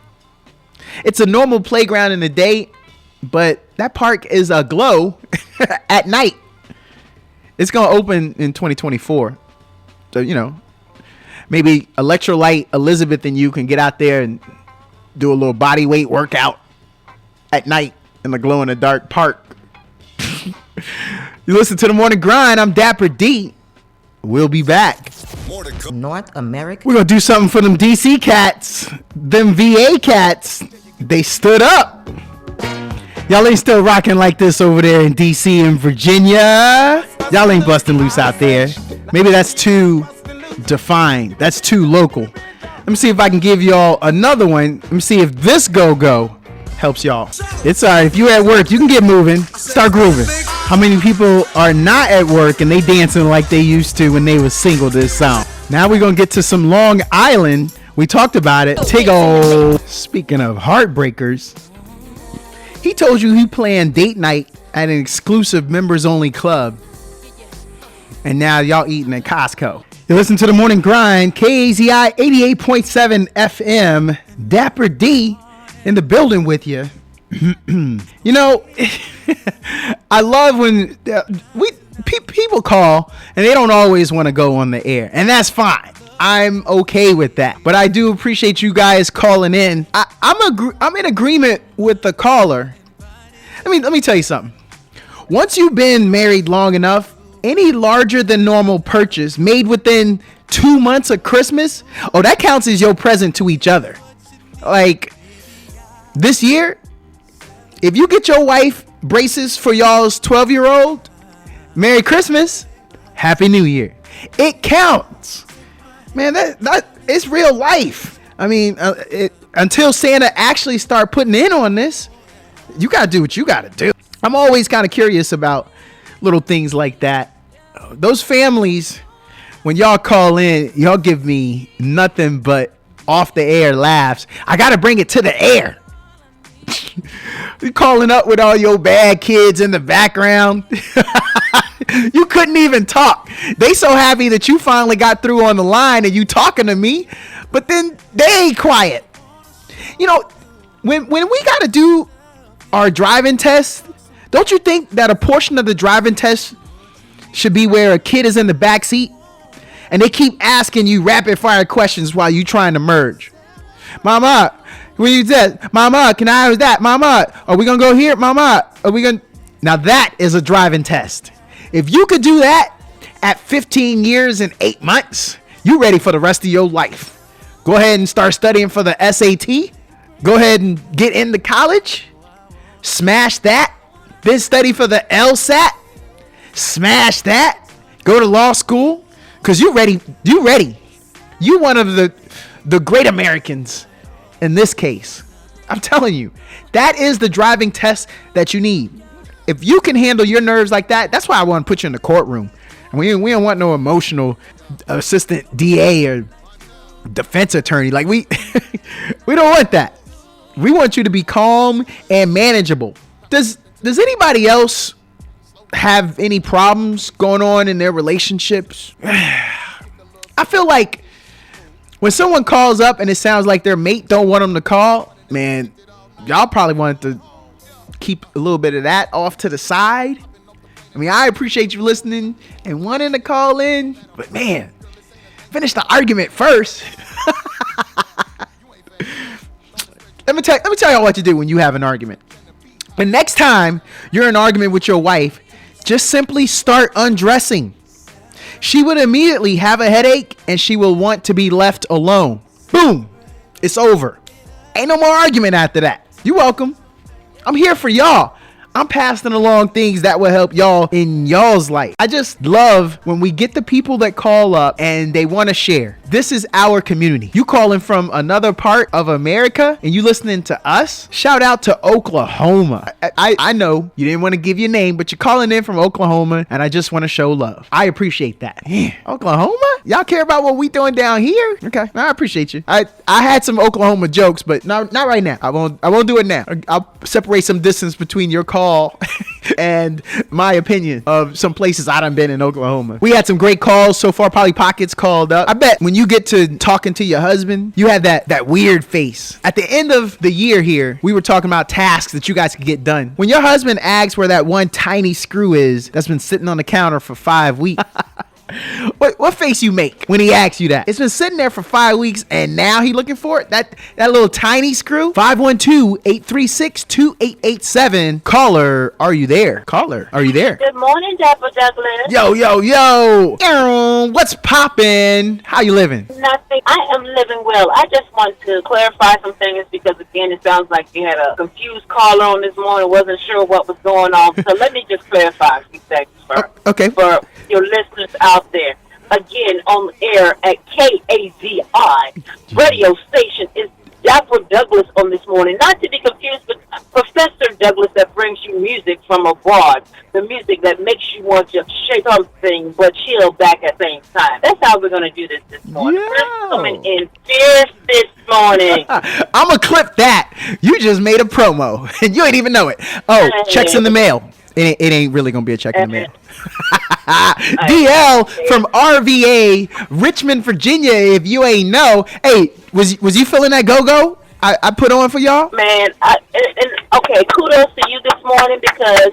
It's a normal playground in the day, but that park is a glow at night. It's going to open in 2024. So, maybe Electrolyte Elizabeth and you can get out there and do a little body weight workout at night in the glow-in-the-dark park. You listen to The Morning Grind. I'm Dapper D. We'll be back. North America. We're going to do something for them DC cats. Them VA cats. They stood up. Y'all ain't still rocking like this over there in DC and Virginia. Y'all ain't busting loose out there. Maybe that's too defined. That's too local. Let me see if I can give y'all another one. Let me see if this go-go helps y'all. It's all right. If you're at work, you can get moving. Start grooving. How many people are not at work and they dancing like they used to when they was single to this song? Now we're going to get to some Long Island. We talked about it. Tiggle. Speaking of heartbreakers, he told you he planned date night at an exclusive members-only club. And now y'all eating at Costco. You listen to The Morning Grind, KAZI 88.7 FM. Dapper D in the building with you. I love when people call and they don't always want to go on the air, and that's fine. I'm okay with that, but I do appreciate you guys calling in. I'm in agreement with the caller. Let me tell you something. Once you've been married long enough, any larger than normal purchase made within 2 months of Christmas, that counts as your present to each other. Like this year, if you get your wife braces for y'all's 12-year-old, Merry Christmas, Happy New Year. It counts. Man, that it's real life. I mean, until Santa actually start putting in on this, you got to do what you got to do. I'm always kind of curious about little things like that. Those families, when y'all call in, y'all give me nothing but off the air laughs. I got to bring it to the air. You calling up with all your bad kids in the background. You couldn't even talk. They so happy that you finally got through on the line and you talking to me, but then they ain't quiet. When we got to do our driving test, don't you think that a portion of the driving test should be where a kid is in the back seat and they keep asking you rapid fire questions while you trying to merge? Mama, what you said? Mama, can I have that? Mama, are we gonna go here? Mama, are we gonna? Now that is a driving test. If you could do that at 15 years and 8 months, you ready for the rest of your life. Go ahead and start studying for the SAT. Go ahead and get into college. Smash that. Then study for the LSAT. Smash that. Go to law school. Cause you ready. You ready. You one of the great Americans in this case. I'm telling you, that is the driving test that you need. If you can handle your nerves like that, that's why I want to put you in the courtroom. And we don't want no emotional assistant DA or defense attorney. Like we don't want that. We want you to be calm and manageable. Does anybody else have any problems going on in their relationships? I feel like when someone calls up and it sounds like their mate don't want them to call, man, y'all probably wanted to keep a little bit of that off to the side. I mean, I appreciate you listening and wanting to call in, but man, finish the argument first. Let me tell y'all what to do when you have an argument. The next time you're in an argument with your wife, just simply start undressing. She would immediately have a headache and she will want to be left alone. Boom. It's over. Ain't no more argument after that. You're welcome. I'm here for y'all. I'm passing along things that will help y'all in y'all's life. I just love when we get the people that call up and they want to share. This is our community. You calling from another part of America and you listening to us? Shout out to Oklahoma. I know you didn't want to give your name, but you're calling in from Oklahoma and I just want to show love. I appreciate that. Man, Oklahoma? Y'all care about what we doing down here? Okay, I appreciate you. I had some Oklahoma jokes, but not right now. I won't do it now. I'll separate some distance between your call and my opinion of some places I done been in Oklahoma. We had some great calls so far. Polly Pockets called up. I bet when you get to talking to your husband, you have that weird face. At the end of the year here, we were talking about tasks that you guys could get done. When your husband asks where that one tiny screw is that's been sitting on the counter for 5 weeks, what face you make when he asks you that? It's been sitting there for 5 weeks and now he looking for it? That little tiny screw? 512-836-2887. Caller, are you there? Caller, are you there? Good morning, Dapper Douglas. Yo. What's poppin'? How you living? Nothing. I am living well. I just want to clarify some things because, again, it sounds like you had a confused caller on this morning, wasn't sure what was going on. So let me just clarify a few things Okay. for your listeners out there. Again, on air at KAZI radio station is Dapper Douglas on this morning. Not to be confused with Professor Douglas that brings you music from abroad. The music that makes you want to shake something but chill back at the same time. That's how we're going to do this morning. Yo. We're coming in fierce this morning. I'm going to clip that. You just made a promo and you ain't even know it. Oh, checks in the mail. It ain't really going to be a check in the mail. DL from RVA, Richmond, Virginia, if you ain't know. Hey, was you feeling that go-go I put on for y'all? Man, okay, kudos to you this morning because,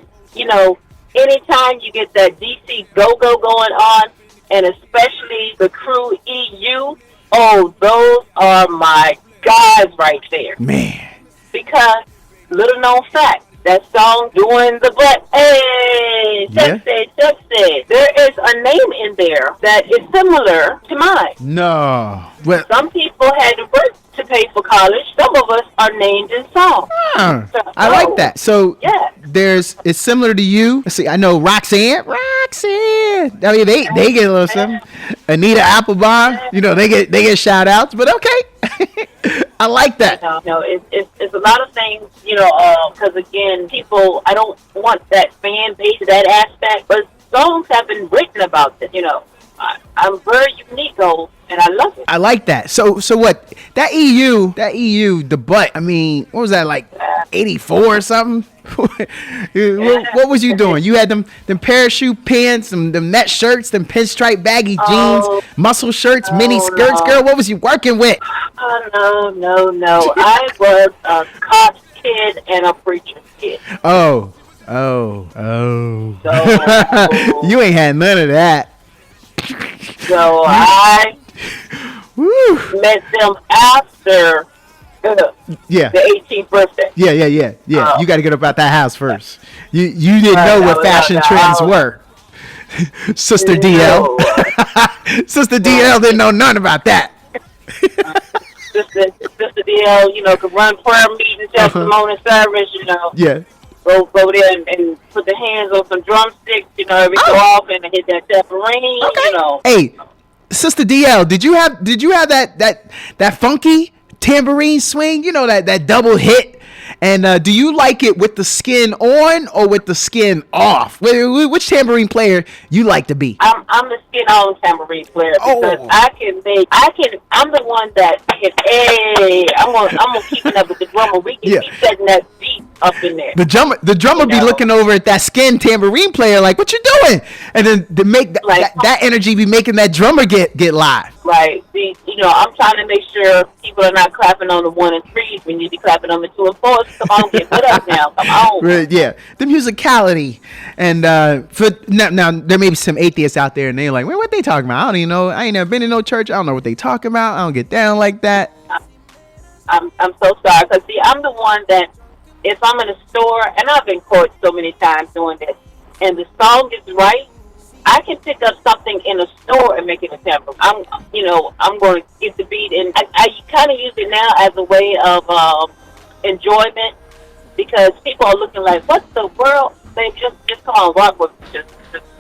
anytime you get that DC go-go going on, and especially the crew EU, oh, those are my guys right there. Man. Because, little known fact, that song, Doing the Butt, hey, sexy. There is a name in there that is similar to mine. No. Well, some people had to work to pay for college. Some of us are named in songs. I like that. So yeah. It's similar to you. Let's see, I know Roxanne. I mean, they get a little something. Anita Applebaum, they get shout outs, but okay. I like that. No, it's a lot of things, because again, people, I don't want that fan base, that aspect, but songs have been written about this, I'm very unique, though, and I love it. I like that. So what? That EU, the butt. I mean, what was that, like 84 or something? What was you doing? You had them parachute pants, them net shirts, them pinstripe baggy jeans, muscle shirts, mini skirts, girl. What was you working with? No. I was a cop's kid and a preacher's kid. Oh. You ain't had none of that. So I met them after the 18th birthday. Yeah. You got to get up out that house first. You didn't know what fashion trends were. Sister DL. Sister DL didn't know none about that. Sister DL, could run prayer meetings after the morning service, Yeah. Go there and put the hands on some drumsticks, every so often and hit that tambourine, Hey, Sister DL, did you have that funky tambourine swing? That double hit? And do you like it with the skin on or with the skin off? Which tambourine player you like to be? I'm the skin on tambourine player because I'm the one that can. Hey, I'm gonna keep it up with the drummer. We can keep setting that beat up in there. The drummer be looking over at that skin tambourine player like, what you doing? And then to make that energy be making that drummer get live. Right. See, I'm trying to make sure people are not clapping on the 1 and 3s. We need to be clapping on the 2 and 4s. Come on, get put up now. Come on. Right, yeah, the musicality. And for now, there may be some atheists out there, and they're like, what they talking about? I don't even know. I ain't never been in no church. I don't know what they talking about. I don't get down like that. I'm so sorry. Because, see, I'm the one that if I'm in a store, and I've been caught so many times doing this, and the song is right, I can pick up something in a store and make it a tempo. I'm going to get the beat, and I kind of use it now as a way of enjoyment, because people are looking like, what the world? They just come on, rock with me.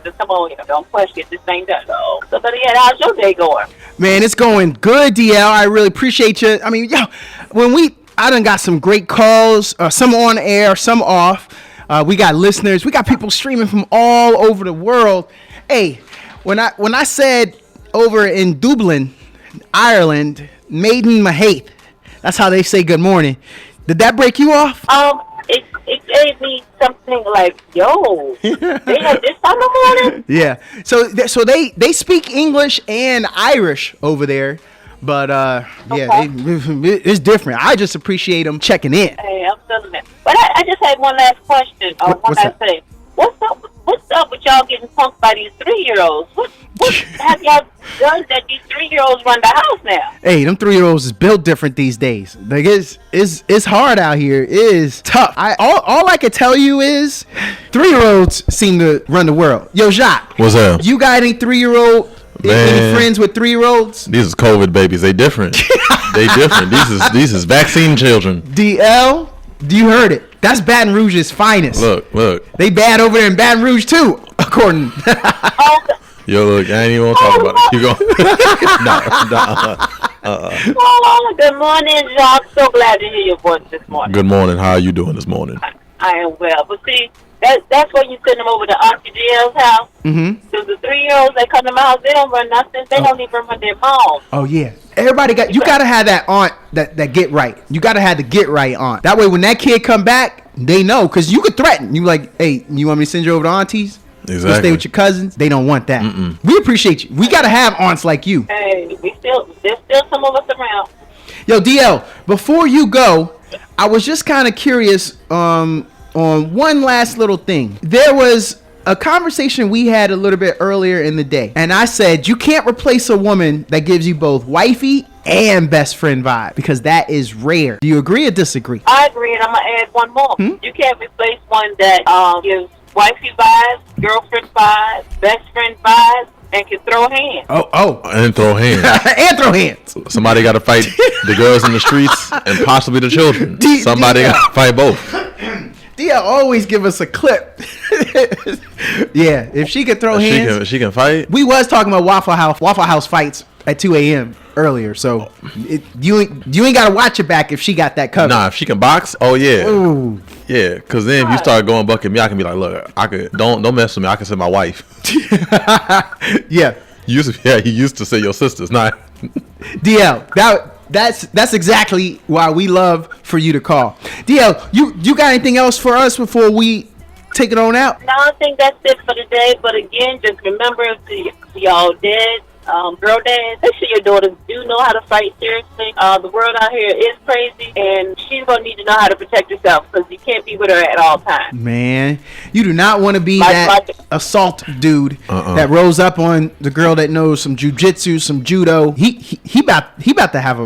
Just come on, don't question this thing done. So, but yeah, how's your day going? Man, it's going good, DL. I really appreciate you. I mean, I done got some great calls, some on air, some off. We got listeners. We got people streaming from all over the world. Hey, when I said over in Dublin, Ireland, Maiden Mahaith, that's how they say good morning. Did that break you off? It gave me something like, yo, they had this time of morning? Yeah. So they speak English and Irish over there. But, yeah, it's different. I just appreciate them checking in. Hey, I'm feeling it. But I just had one last question. One last thing. What's up with y'all getting punked by these 3-year-olds? What have y'all done that these 3-year-olds run the house now? Hey, them 3-year-olds is built different these days. Like, it's hard out here. It is tough. All I can tell you is 3-year-olds seem to run the world. Yo, Jacques. What's up? You got any 3-year-old? Any friends with 3-year-olds? These is COVID babies. They different. They different. These is vaccine children. DL, you heard it. That's Baton Rouge's finest. Look. They bad over there in Baton Rouge too, according. Yo, look, I ain't even want to talk about it. You go. Good morning, Jacques. So glad to hear your voice this morning. Good morning. How are you doing this morning? I am well. But see, that's when you send them over to Auntie DL's house. Mm-hmm. So the 3-year-olds that come to my house, they don't run nothing. They don't even run their mom. Oh yeah. Everybody you gotta have that aunt that get right. You gotta have the get right aunt. That way when that kid come back, they know, because you could threaten. You like, hey, you want me to send you over to aunties? Exactly. You stay with your cousins. They don't want that. We appreciate you. We gotta have aunts like you. Hey, there's still some of us around. Yo, DL, before you go, I was just kind of curious on one last little thing. There was a conversation we had a little bit earlier in the day, and I said you can't replace a woman that gives you both wifey and best friend vibe, because that is rare. Do you agree or disagree? I agree, and I'm gonna add one more. You can't replace one that gives wifey vibes, girlfriend vibes, best friend vibes, and can throw hands. Oh, and throw hands. and throw hands. Somebody got to fight the girls in the streets and possibly the children. Somebody got to fight both. Dia always give us a clip. Yeah, if she could throw hands, she can fight. We was talking about Waffle House fights at 2 a.m. earlier, so you ain't gotta watch it back if she got that covered. Nah, if she can box, oh yeah. Ooh. Yeah, because then if you start going buck at me, I can be like, look, don't mess with me. I can say my wife. Yeah. He used to say your sisters, not. DL, that's exactly why we love for you to call. DL, you got anything else for us before we take it on out? No, I think that's it for today. But again, just remember to y'all dads, girl dads, make sure your daughters do know how to fight seriously. The world out here is crazy, and she's going to need to know how to protect herself, because you can't be with her at all times. Man, you do not want to be that assault dude that rolls up on the girl that knows some jujitsu, some judo. He about to have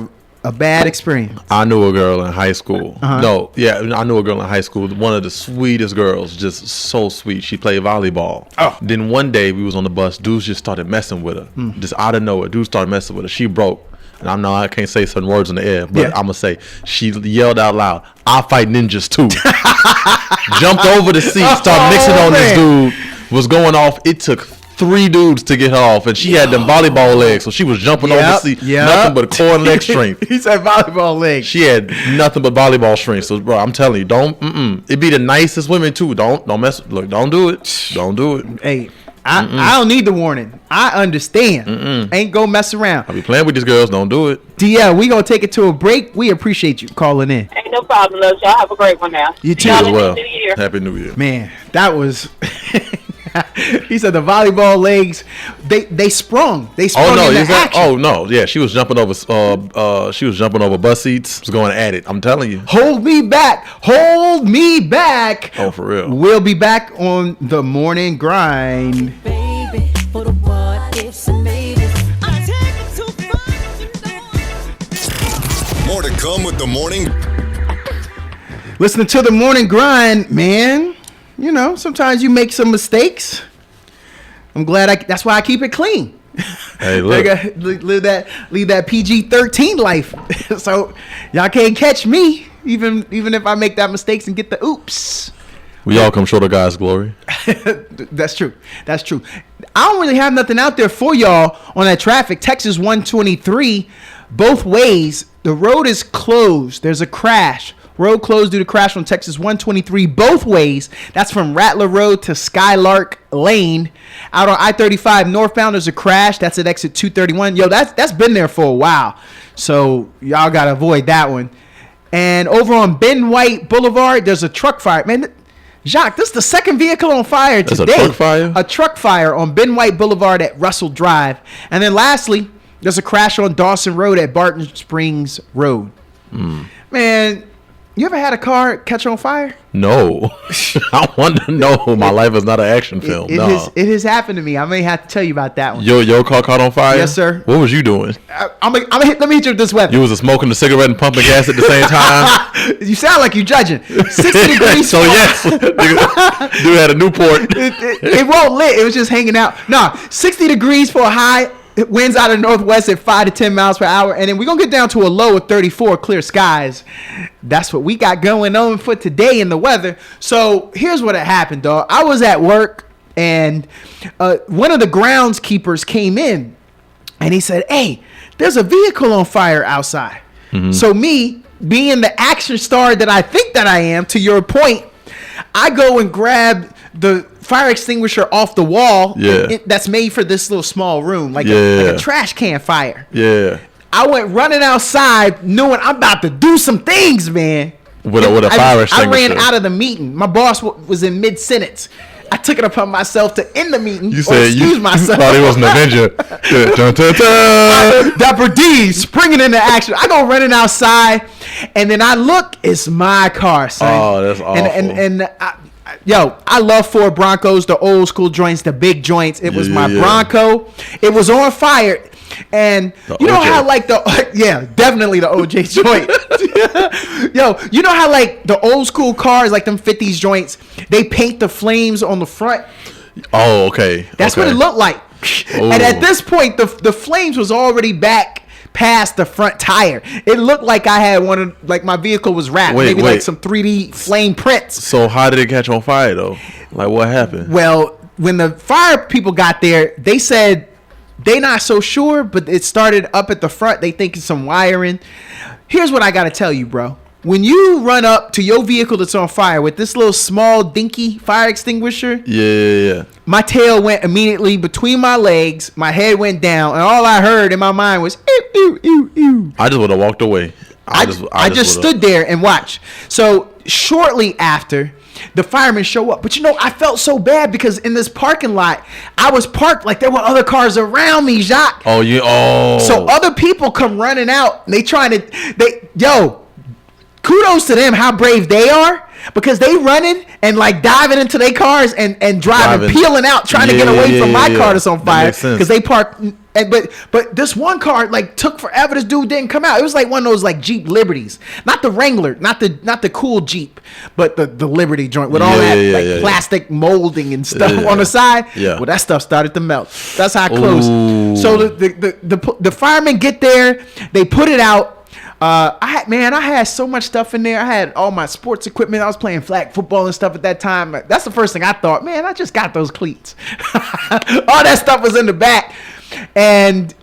a bad experience. I knew a girl in high school. I knew a girl in high school. One of the sweetest girls, just so sweet. She played volleyball. Oh. Then one day we was on the bus. Dudes just started messing with her. Just out of nowhere, dudes started messing with her. She broke. And I can't say certain words in the air, but I'm gonna say she yelled out loud, "I fight ninjas too." Jumped over the seat, started mixing on this dude. Was going off. It took 3 dudes to get her off, and she had them volleyball legs, so she was jumping over the seat. Nothing but core and leg strength. He said volleyball legs. She had nothing but volleyball strength. So, bro, I'm telling you, it be the nicest women too. Don't mess. Look, don't do it. Don't do it. Hey, I don't need the warning. I understand. Ain't go mess around. I be playing with these girls. Don't do it. DL, we gonna take it to a break. We appreciate you calling in. Ain't no problem, love. Y'all have a great one now. You too. You as well. Happy New Year. Man, that was. He said the volleyball legs, they sprung. They sprung into action. Oh no, yeah, she was jumping over. She was jumping over bus seats. Was going at it. I'm telling you. Hold me back. Hold me back. Oh, for real. We'll be back on the morning grind. Baby, for the what ifs and maybes. I take it too far. More to come with the morning. Listening to the morning grind, man. You know, sometimes you make some mistakes. I'm glad that's why I keep it clean. Hey, look. leave that PG-13 life. So y'all can't catch me, even if I make that mistakes and get the oops. We all come short of God's glory. That's true. That's true. I don't really have nothing out there for y'all on that traffic. Texas 123, both ways. The road is closed. There's a crash. Road closed due to crash on Texas 123 both ways. That's from Rattler Road to Skylark Lane. Out on I-35 northbound, there's a crash. That's at exit 231. Yo, that's been there for a while. So y'all got to avoid that one. And over on Ben White Boulevard, there's a truck fire. Man, Jacques, this is the second vehicle on fire today. There's a truck fire? A truck fire on Ben White Boulevard at Russell Drive. And then lastly, there's a crash on Dawson Road at Barton Springs Road. Man, you ever had a car catch on fire? No. I want to know. My life is not an action film. It has happened to me. I may have to tell you about that one. Your car caught on fire? Yes, sir. What was you doing? Let me hit you with this weather. You was smoking the cigarette and pumping gas at the same time? You sound like you're judging. 60 degrees. So yes. Dude had a Newport. It won't lit. It was just hanging out. Nah, 60 degrees for a high. Winds out of northwest at 5 to 10 miles per hour. And then we're going to get down to a low of 34, clear skies. That's what we got going on for today in the weather. So here's what happened, dog. I was at work, and one of the groundskeepers came in, and he said, hey, there's a vehicle on fire outside. So me, being the action star that I think that I am, to your point, I go and grab the fire extinguisher off the wall that's made for this little small room, like a trash can fire. Yeah. I went running outside knowing I'm about to do some things, man. With a fire extinguisher. I ran out of the meeting. My boss was in mid-sentence. I took it upon myself to end the meeting. You said excuse myself. Thought he was an Avenger. Dun, dun, dun. Dapper D springing into action. I go running outside, and then I look. It's my car, son. Oh, that's awful. And I love Ford Broncos, the old school joints, the big joints. It was my Bronco. It was on fire. And you know how like definitely the OJ joint. Yo, you know how like the old school cars, like them 50s joints, they paint the flames on the front. Oh, okay. That's what it looked like. Ooh. And at this point, the flames was already back past the front tire. It looked like I had like my vehicle was wrapped. Maybe like some 3D flame prints. So how did it catch on fire though? Like what happened? Well, when the fire people got there, they said they not so sure, but it started up at the front. They think it's some wiring. Here's what I got to tell you, bro. When you run up to your vehicle that's on fire with this little small dinky fire extinguisher, my tail went immediately between my legs, my head went down, and all I heard in my mind was ew, ew, ew, ew. I just would have walked away. I just stood there and watched. So shortly after, the firemen show up. But you know, I felt so bad because in this parking lot, I was parked like there were other cars around me, Jacques. So other people come running out. And kudos to them how brave they are, because they running and like diving into their cars and driving, peeling out, trying to get away from my car that's on fire because they parked. But this one car like took forever. This dude didn't come out. It was like one of those like Jeep Liberties, not the Wrangler, not the cool Jeep, but the Liberty joint with all that plastic molding and stuff on the side. Well, that stuff started to melt. That's how close. So the firemen get there, they put it out. I had so much stuff in there. I had all my sports equipment. I was playing flag football and stuff at that time. That's the first thing I thought. Man, I just got those cleats. All that stuff was in the back. And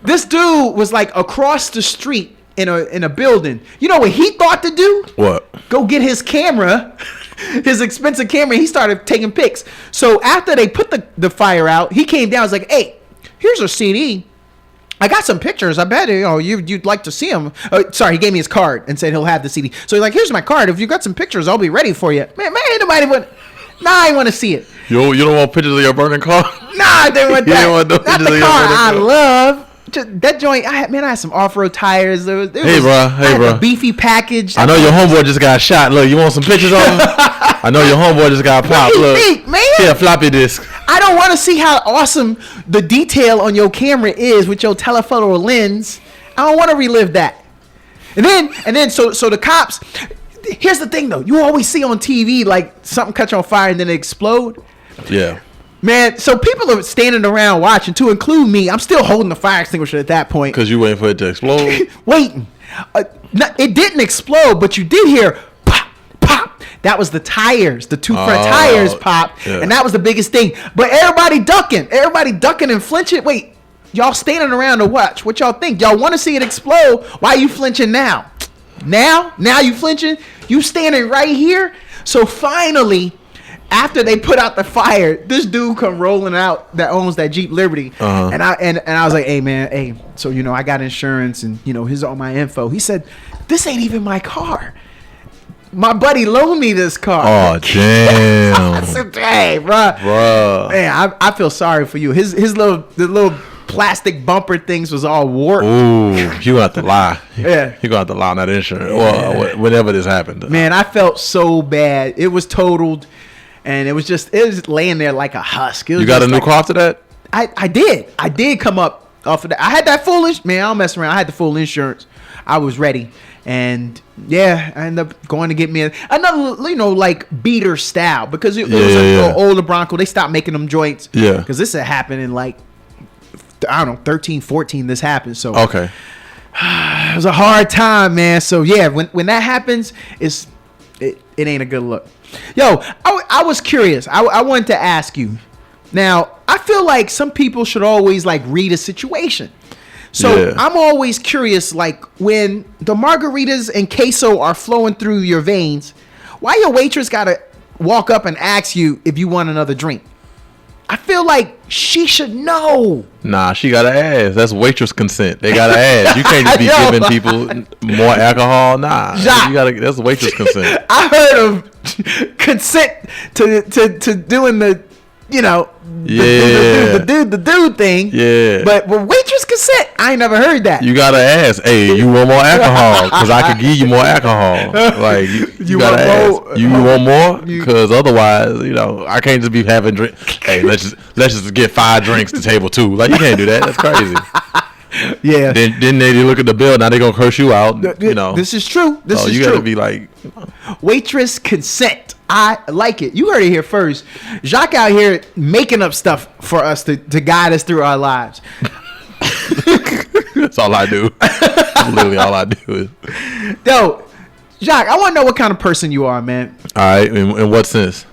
this dude was like across the street in a building. You know what he thought to do? What? Go get his camera his expensive camera. He started taking pics. So after they put the fire out, he came down. Was like, "Hey, here's a CD. I got some pictures. I bet you'd like to see them." Sorry, he gave me his card and said he'll have the CD. So he's like, "Here's my card. If you got some pictures, I'll be ready for you." Man, nobody would. Nah, I want to see it. You don't want pictures of your burning car? Nah, I didn't want that. You don't want no Not pictures the of your car burning I car? love. Just, that joint, I had some off-road tires. Hey, bro. I had a beefy package. I know your homeboy just got shot. Look, you want some pictures of him? I know your homeboy just got popped. Look, man. here, floppy disk. I don't want to see how awesome the detail on your camera is with your telephoto lens. I don't want to relive that. And then, so the cops. Here's the thing, though. You always see on TV like something catch on fire and then it explode. Yeah. Man, so people are standing around watching, to include me. I'm still holding the fire extinguisher at that point. Because you waiting for it to explode? Waiting. It didn't explode, but you did hear pop, pop. That was the tires. The two front tires popped, and that was the biggest thing. But everybody ducking and flinching. Wait, y'all standing around to watch. What y'all think? Y'all want to see it explode? Why are you flinching now? Now you flinching? You standing right here? So finally, after they put out the fire, this dude come rolling out that owns that Jeep Liberty, and I was like, "Hey man, hey, so I got insurance and here's all my info." He said, "This ain't even my car. My buddy loaned me this car." Oh damn! I said, "Hey, bro, man, I feel sorry for you. The little plastic bumper things was all warped." Ooh, you gonna have to lie. Yeah, you gonna have to lie on that insurance. Well, whenever this happened, man, I felt so bad. It was totaled. And it was just laying there like a husk. You got a new car after that? I did come up off of that. I had that man, I don't mess around. I had the full insurance. I was ready. And yeah, I ended up going to get me another, like beater style, because it was an older Bronco. They stopped making them joints. Yeah. Because this had happened in like, I don't know, 13, 14, this happened. So okay. It was a hard time, man. So yeah, when that happens, it ain't a good look. Yo, I was curious. I wanted to ask you. Now, I feel like some people should always like read a situation. So I'm always curious, like when the margaritas and queso are flowing through your veins, why your waitress gotta walk up and ask you if you want another drink? I feel like she should know. Nah, she gotta ask. That's waitress consent. They gotta ask. You can't just be giving people more alcohol. Nah, that's waitress consent. I heard of consent to doing the the dude thing. Yeah. But with waitress consent, I ain't never heard that. You gotta ask. Hey, you want more alcohol? Because I could give you more alcohol. Like you gotta ask. You want more? Because otherwise, I can't just be having drink. Hey, let's just get 5 drinks to table 2. Like you can't do that. That's crazy. Yeah. Then they look at the bill. Now they gonna curse you out. This is true. This is true. You gotta be like waitress consent. I like it. You heard it here first. Jacques out here making up stuff for us to guide us through our lives. That's all I do. That's literally all I do. Yo, Jacques, I want to know what kind of person you are, man. All right. In what sense?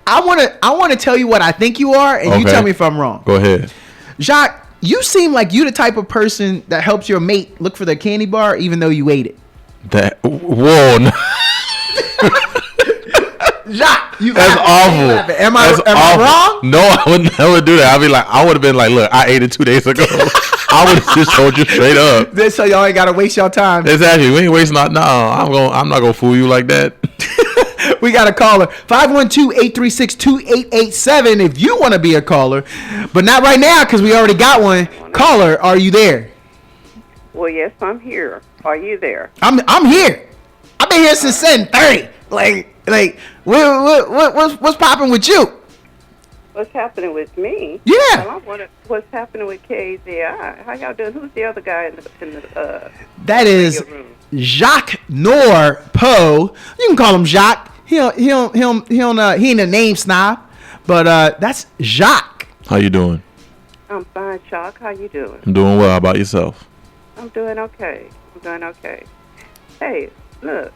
I want to tell you what I think you are, and you tell me if I'm wrong. Go ahead. Jacques, you seem like you the type of person that helps your mate look for their candy bar even though you ate it. Whoa. Jacques, that's awful. Am I wrong? No, I would never do that. I would have been like, look, I ate it 2 days ago. I would have just told you straight up. So y'all ain't gotta waste y'all time. Exactly. We ain't wasting no. I'm not gonna fool you like that. We got a caller, 512-836-2887 if you want to be a caller, but not right now because we already got one. Caller, are you there? Well, yes, I'm here. Are you there? I'm here. I've been here since 7:30. Like, what's popping with you? What's happening with me? Yeah. Well, I wonder what's happening with KZI. How y'all doing? Who's the other guy in the That is Zsaknor Poe. You can call him Jacques. He ain't a name snob, but that's Jacques. How you doing? I'm fine, Chuck. How you doing? I'm doing well. How about yourself? I'm doing okay. Hey, look,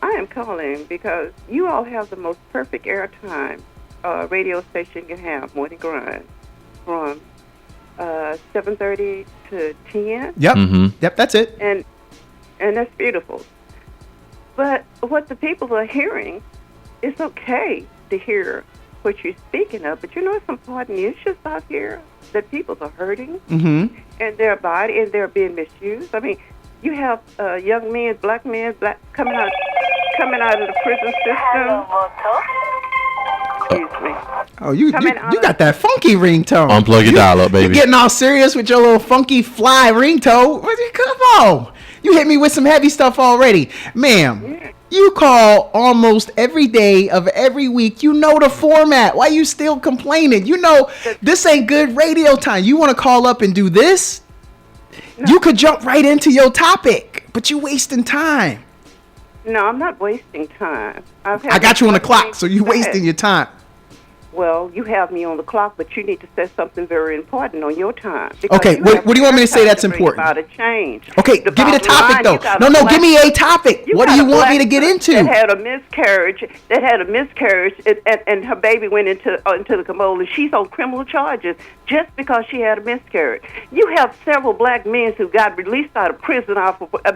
I am calling because you all have the most perfect airtime radio station can have, Morning Grind, from 7:30 to 10. Yep. Mm-hmm. Yep, that's it. And that's beautiful. But what the people are hearing it's okay to hear what you're speaking of, but it's important issues out here that people are hurting in their body and they're being misused. I mean, you have young men, black men, coming out of the prison system. Excuse me. Oh, you got that funky ringtone. Unplug your dial up, baby. You getting all serious with your little funky fly ringtone? Come on. You hit me with some heavy stuff already. Ma'am, you call almost every day of every week. You know the format. Why you still complaining? You know this ain't good radio time. You want to call up and do this? No. You could jump right into your topic, but you wasting time. No, I'm not wasting time. I got you on the clock, so you wasting your time. Well, you have me on the clock, but you need to say something very important on your time. Okay, what do you want me to say that's important? About a change. Okay, give me the topic, though. No, give me a topic. What do you want me to get into? That had a miscarriage, and her baby went into the commode, and she's on criminal charges just because she had a miscarriage. You have several black men who got released out of prison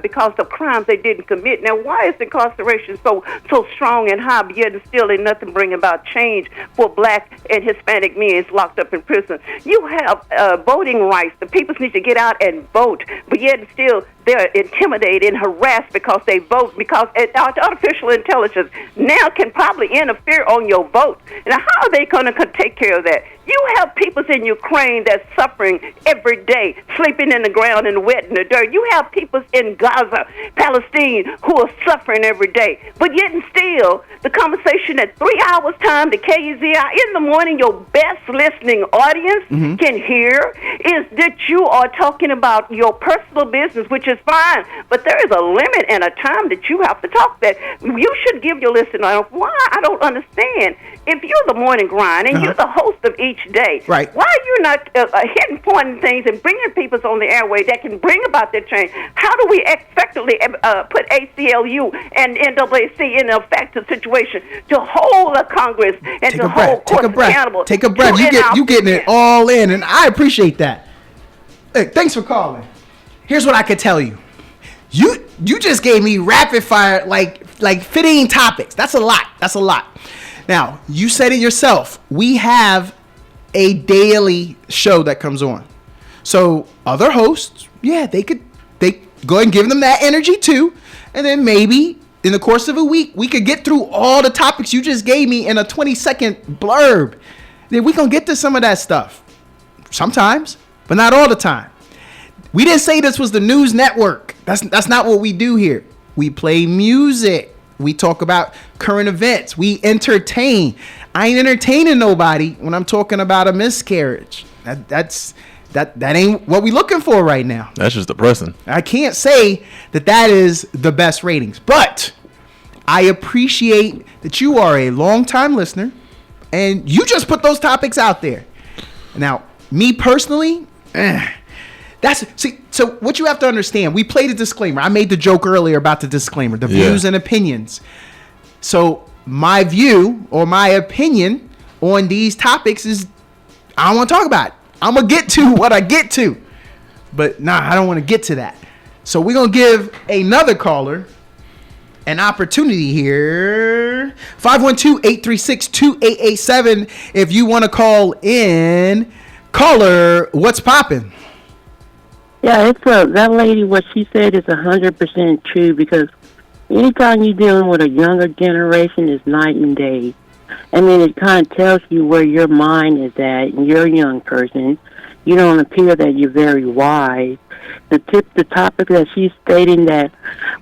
because of crimes they didn't commit. Now, why is incarceration so strong and high, but yet still ain't nothing bring about change for black and Hispanic men locked up in prison? You have voting rights. The people need to get out and vote, but yet still they're intimidated and harassed because they vote, because artificial intelligence now can probably interfere on your vote. Now, how are they going to take care of that? You have people in Ukraine that's suffering every day, sleeping in the ground and wet in the dirt. You have people in Gaza, Palestine, who are suffering every day. But yet and still, the conversation at 3 hours time, the KUZI, in the morning, your best listening audience can hear is that you are talking about your personal business, which is fine. But there is a limit and a time that you have to talk that. You should give your listener why I don't understand. If you're the morning grind and you're the host of each day, right, why are you not hitting pointing things and bringing people on the airway that can bring about that change? How do we effectively put ACLU and NAAC in an effective situation to hold the Congress and to hold courts accountable? Take a breath. You getting it all in, and I appreciate that. Hey, thanks for calling. Here's what I could tell you. You just gave me rapid fire like 15 topics. That's a lot. Now, you said it yourself. We have a daily show that comes on. So other hosts, they go ahead and give them that energy too. And then maybe in the course of a week, we could get through all the topics you just gave me in a 20-second blurb. Then we gonna get to some of that stuff. Sometimes, but not all the time. We didn't say this was the news network. That's not what we do here. We play music. We talk about current events. We entertain. I ain't entertaining nobody when I'm talking about a miscarriage. That ain't what we looking for right now. That's just depressing. I can't say that is the best ratings, but I appreciate that you are a long-time listener and you just put those topics out there. Now, me personally, so what you have to understand, we played a disclaimer. I made the joke earlier about the disclaimer, the views and opinions. So my view or my opinion on these topics is I don't want to talk about it. I'm going to get to what I get to. But I don't want to get to that. So we're going to give another caller an opportunity here. 512-836-2887 if you want to call in. Caller, what's popping? Yeah, that lady, what she said is 100% true, because anytime you're dealing with a younger generation, is night and day. I mean, it kind of tells you where your mind is at, and you're a young person. You don't appear that you're very wise. The topic that she's stating, that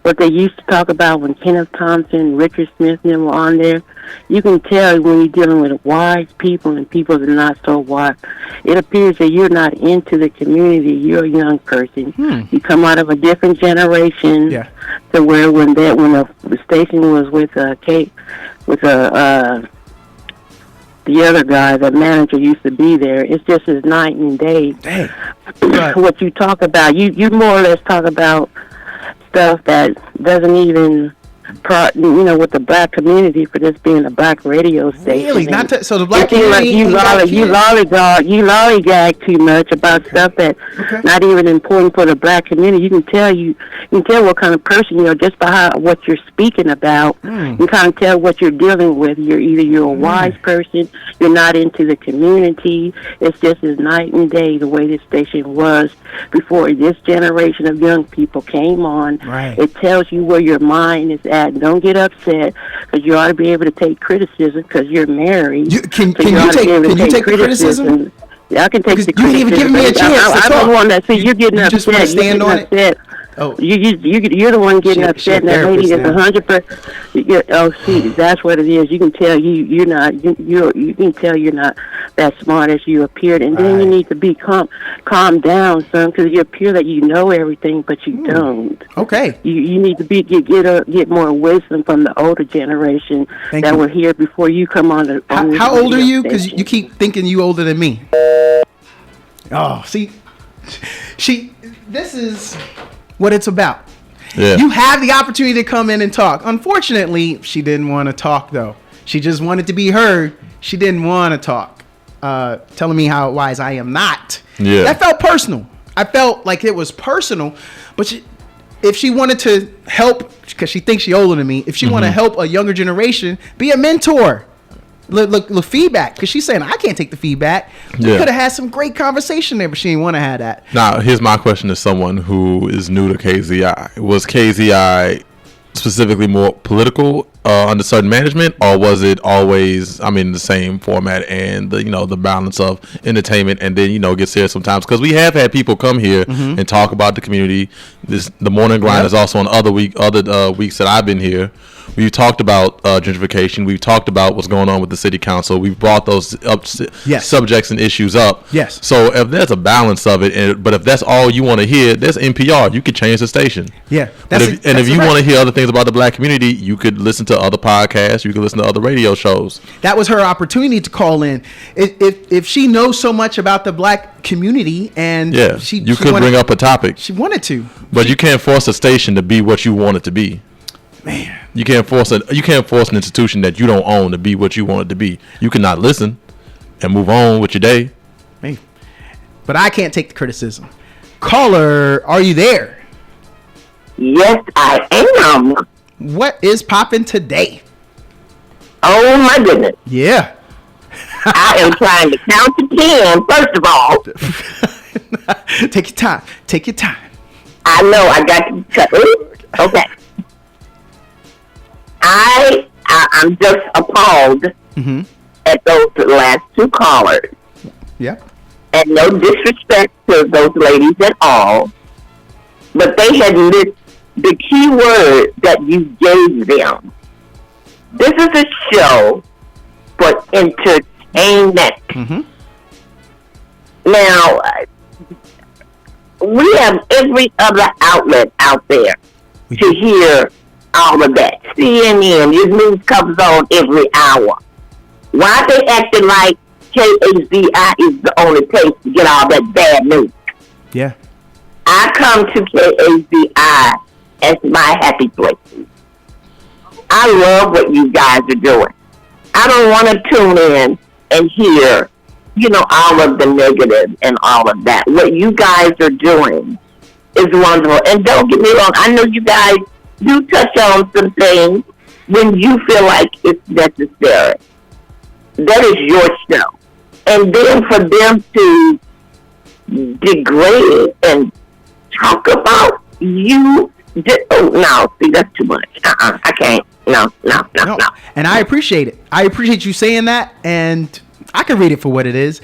what they used to talk about when Kenneth Thompson, Richard Smith and them were on there, you can tell when you're dealing with wise people and people that are not so wise. It appears that you're not into the community. You're a young person. You come out of a different generation to where when the station was with Kate, with the other guy, the manager used to be there. It's just as night and day. Dang. What you talk about, you more or less talk about stuff that doesn't even with the black community for this being a black radio station. Really? So the black it seems like community you lollygag too much about stuff that's not even important for the black community. You can tell what kind of person you are just by what you're speaking about. You can kind of tell what you're dealing with. You're a wise person. You're not into the community. It's just as night and day the way this station was before this generation of young people came on. Right. It tells you where your mind is at. Don't get upset, because you ought to be able to take criticism because you're married. Can you take criticism? Yeah, I can take the criticism. You didn't even give me a chance. I don't want that. See, you're getting upset. Just want to stand on it. Oh, you're the one getting upset, and that lady is 100%. Oh, see, that's what it is. You can tell you're not. You can tell you're not that smart as you appeared, and then you need to be calm down, son, because you appear that you know everything, but you don't. Okay. You need to get more wisdom from the older generation that were here before you come on. How old are you? Because you keep thinking you older than me. Oh, see, this is what it's about. Yeah. You have the opportunity to come in and talk. Unfortunately, she didn't want to talk, though. She just wanted to be heard. She didn't want to talk. Telling me how wise I am not. Yeah. That felt personal. I felt like it was personal. But if she wanted to help, because she thinks she's older than me, if she want to help a younger generation, be a mentor. Look, feedback, because she's saying I can't take the feedback. We could have had some great conversation there, but she didn't want to have that. Now, here's my question to someone who is new to KZI. Was KZI specifically more political under certain management, or was it always, the same format and the balance of entertainment and then get serious sometimes? Because we have had people come here and talk about the community. The morning grind is also on other weeks that I've been here. We've talked about gentrification. We've talked about what's going on with the city council. We've brought those subjects and issues up. Yes. So if there's a balance of it, but if that's all you want to hear, there's NPR. You could change the station. Yeah. If you want to hear other things about the black community, you could listen to other podcasts. You could listen to other radio shows. That was her opportunity to call in. If she knows so much about the black community and you could bring up a topic. She wanted to. But you can't force a station to be what you want it to be. Man. You can't force an institution that you don't own to be what you want it to be. You cannot listen and move on with your day. Hey. But I can't take the criticism. Caller, are you there? Yes, I am. What is popping today? Oh my goodness. Yeah. I am trying to count to 10, first of all. Take your time. Take your time. I know, I got to cut. Okay. I'm just appalled at those last two callers. Yeah. And no disrespect to those ladies at all, but they had missed the key word that you gave them. This is a show for entertainment. Now, we have every other outlet out there to hear all of that. CNN, your news comes on every hour. Why are they acting like KAZI is the only place to get all that bad news? Yeah. I come to KAZI as my happy place. I love what you guys are doing. I don't want to tune in and hear, all of the negative and all of that. What you guys are doing is wonderful. And don't get me wrong, I know you guys do touch on some things when you feel like it's necessary. That is your show. And then for them to degrade and talk about you, no, see, that's too much. I can't. No. And I appreciate it. I appreciate you saying that, and I can read it for what it is.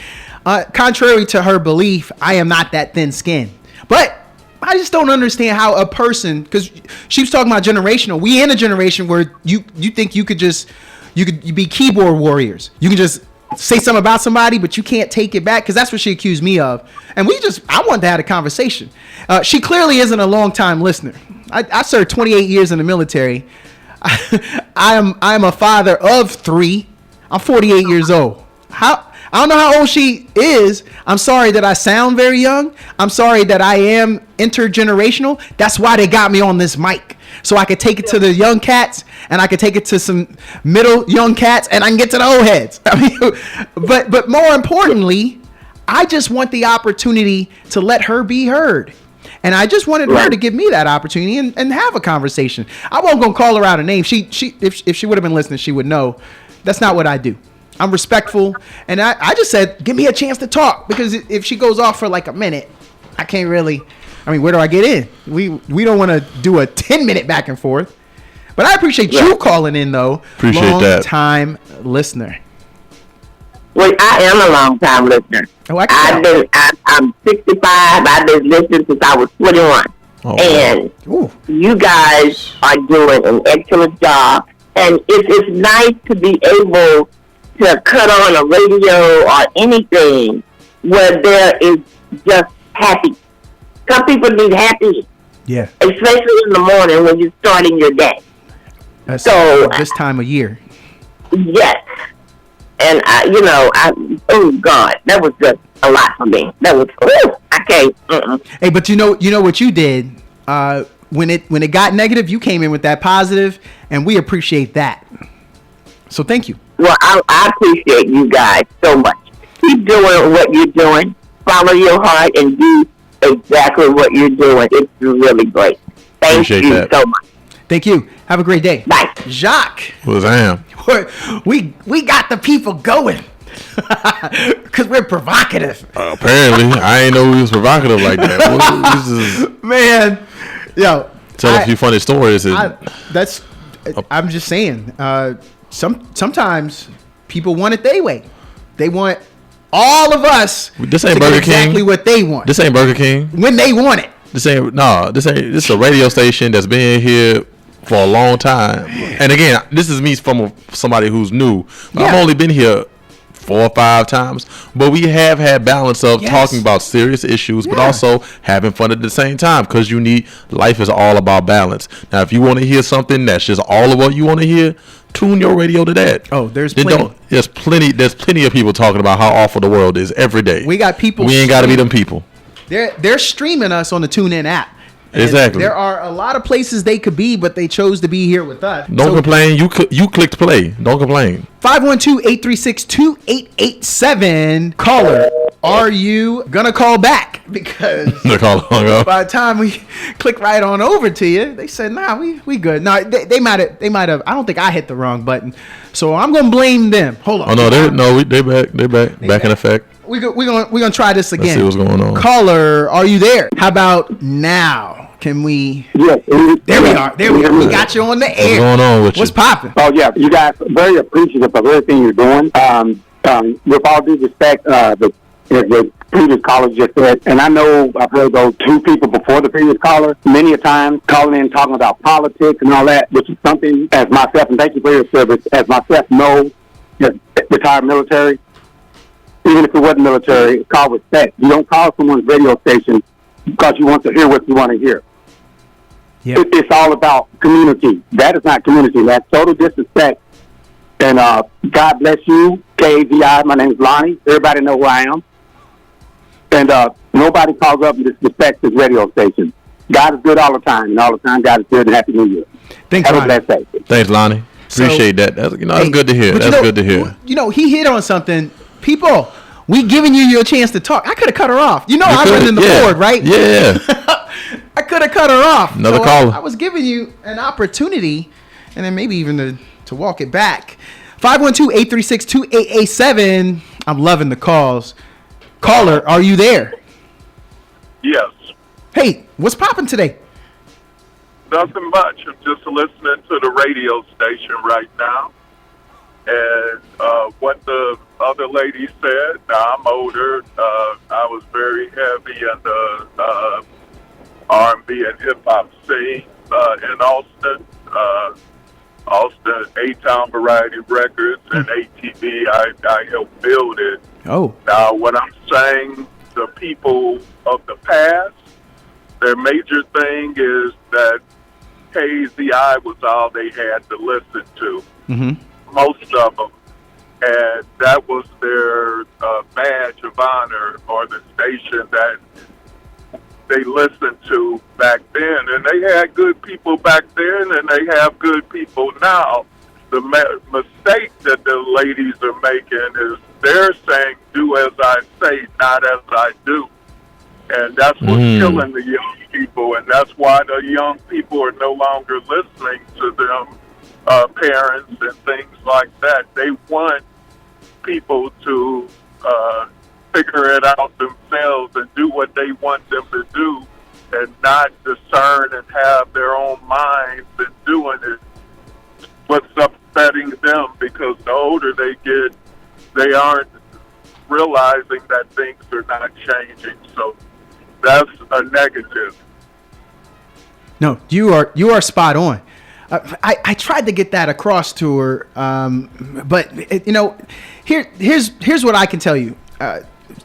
Contrary to her belief, I am not that thin-skinned. But I just don't understand how a person, because she was talking about generational. We in a generation where you think you could be keyboard warriors. You can just say something about somebody, but you can't take it back, because that's what she accused me of. And I wanted to have a conversation. She clearly isn't a long-time listener. I served 28 years in the military. I am a father of 3. I'm 48 years old. I don't know how old she is. I'm sorry that I sound very young. I'm sorry that I am intergenerational. That's why they got me on this mic. So I could take it to the young cats, and I could take it to some middle young cats, and I can get to the old heads. I mean, but more importantly, I just want the opportunity to let her be heard. And I just wanted her to give me that opportunity and have a conversation. I wasn't gonna call her out a name. If she would have been listening, she would know. That's not what I do. I'm respectful, and I just said, give me a chance to talk, because if she goes off for like a minute, I can't really. I mean, where do I get in? We don't want to do a 10-minute back and forth. But I appreciate you calling in, though. Appreciate that. Long-time listener. Well, I am a long-time listener. Oh, I'm 65. I've been listening since I was 21. Oh, and you guys are doing an excellent job. And it's nice to be able to cut on a radio or anything where there is just happy. Some people need happy. Yeah. Especially in the morning when you're starting your day. That's so this time of year. Yes. And oh God, that was just a lot for me. That was, I can't. Hey, but you know what you did? When it got negative, you came in with that positive, and we appreciate that. So thank you. Well, I appreciate you guys so much. Keep doing what you're doing. Follow your heart and do exactly what you're doing. It's really great. Thank you so much. Thank you. Have a great day. Bye. Jacques. What's I am? We got the people going. Because we're provocative. Apparently. I ain't know we was provocative like that. Man. Yo. Tell a few funny stories. I'm just saying. Sometimes people want it their way. They want all of us. This ain't to Burger get exactly King. what they want. This ain't Burger King. When they want it. This is a radio station that's been here for a long time. And again, this is me from somebody who's new. I've only been here 4 or 5 times, but we have had balance of talking about serious issues, but also having fun at the same time, because life is all about balance. Now, if you want to hear something that's just all of what you want to hear, tune your radio to that. Oh, there's plenty. There's plenty of people talking about how awful the world is every day. We got people. We ain't got to be them people. They're streaming us on the TuneIn app. And exactly. There are a lot of places they could be, but they chose to be here with us. Don't complain. You clicked play. Don't complain. 512-836-2887. Caller, are you gonna call back? Because the call hung up. By the time we click right on over to you, they said, "Nah, we good." No, they might have. I don't think I hit the wrong button, so I'm gonna blame them. Hold on. Oh no, they back in effect. We're gonna try this again. Let's see what's going on. Caller, are you there? How about now? Can we? Yes. There we are. We got you on the air. What's going on with you? What's popping? Oh yeah, you guys very appreciative of everything you're doing. With all due respect, the previous caller just said, and I know I've heard those 2 people before the previous caller many a time calling in talking about politics and all that, which is something as myself, and thank you for your service, as myself know, retired military. Even if it wasn't military, it's called respect. You don't call someone's radio station because you want to hear what you want to hear. Yep. It's all about community. That is not community. That's total disrespect. And God bless you, KAVI. My name is Lonnie. Everybody know who I am. And nobody calls up and disrespects this radio station. God is good all the time, and all the time God is good, and Happy New Year. Thanks, Have Lonnie. a blessed day. Thanks, Lonnie. Appreciate that. That's good to hear. That's good to hear. He hit on something. People, we giving you your chance to talk. I could have cut her off. I'm running the board, right? Yeah. I could have cut her off. Another caller. I was giving you an opportunity, and then maybe even to walk it back. 512-836-2887. I'm loving the calls. Caller, are you there? Yes. Hey, what's popping today? Nothing much. I'm just listening to the radio station right now. And what the other lady said, now I'm older. I was very heavy in the R&B and hip-hop scene in Austin. Austin, A-Town Variety Records and ATV. I helped build it. Oh. Now, what I'm saying, the people of the past, their major thing is that KZI was all they had to listen to. Mm-hmm. Most of them. and that was their badge of honor, or the station that they listened to back then. And they had good people back then, and they have good people now. The mistake that the ladies are making is they're saying, do as I say, not as I do. And that's what's killing the young people, and that's why the young people are no longer listening to them parents and things like that. They want people to figure it out themselves and do what they want them to do, and not discern and have their own minds in doing it. What's upsetting them, because the older they get, they aren't realizing that things are not changing. So that's a negative. No, you are spot on. I tried to get that across to her, but here's what I can tell you.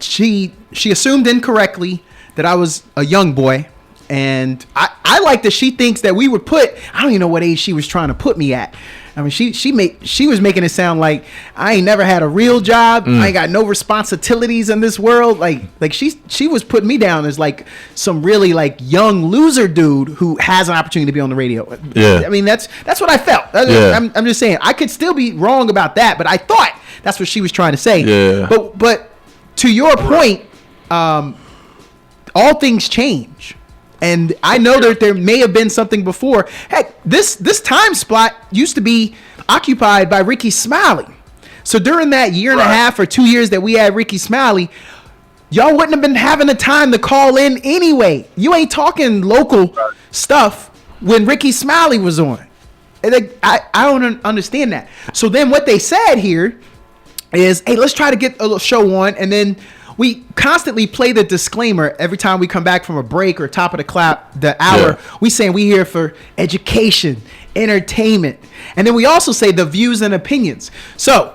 She assumed incorrectly that I was a young boy, and I like that she thinks that we would put. I don't even know what age she was trying to put me at. I mean, she was making it sound like I ain't never had a real job. I ain't got no responsibilities in this world. Like she was putting me down as like some really like young loser dude who has an opportunity to be on the radio. Yeah. I mean, that's what I felt. Yeah. I'm just saying I could still be wrong about that, but I thought that's what she was trying to say. Yeah. But to your point, all things change. And I know that there may have been something before. Heck, this time spot used to be occupied by Ricky Smiley. So during that year and a half or 2 years that we had Ricky Smiley, y'all wouldn't have been having the time to call in anyway. You ain't talking local stuff when Ricky Smiley was on. And I don't understand that. So then what they said here is, hey, let's try to get a little show on, and then we constantly play the disclaimer every time we come back from a break or top of the hour. Yeah. We saying we here for education, entertainment, and then we also say the views and opinions. So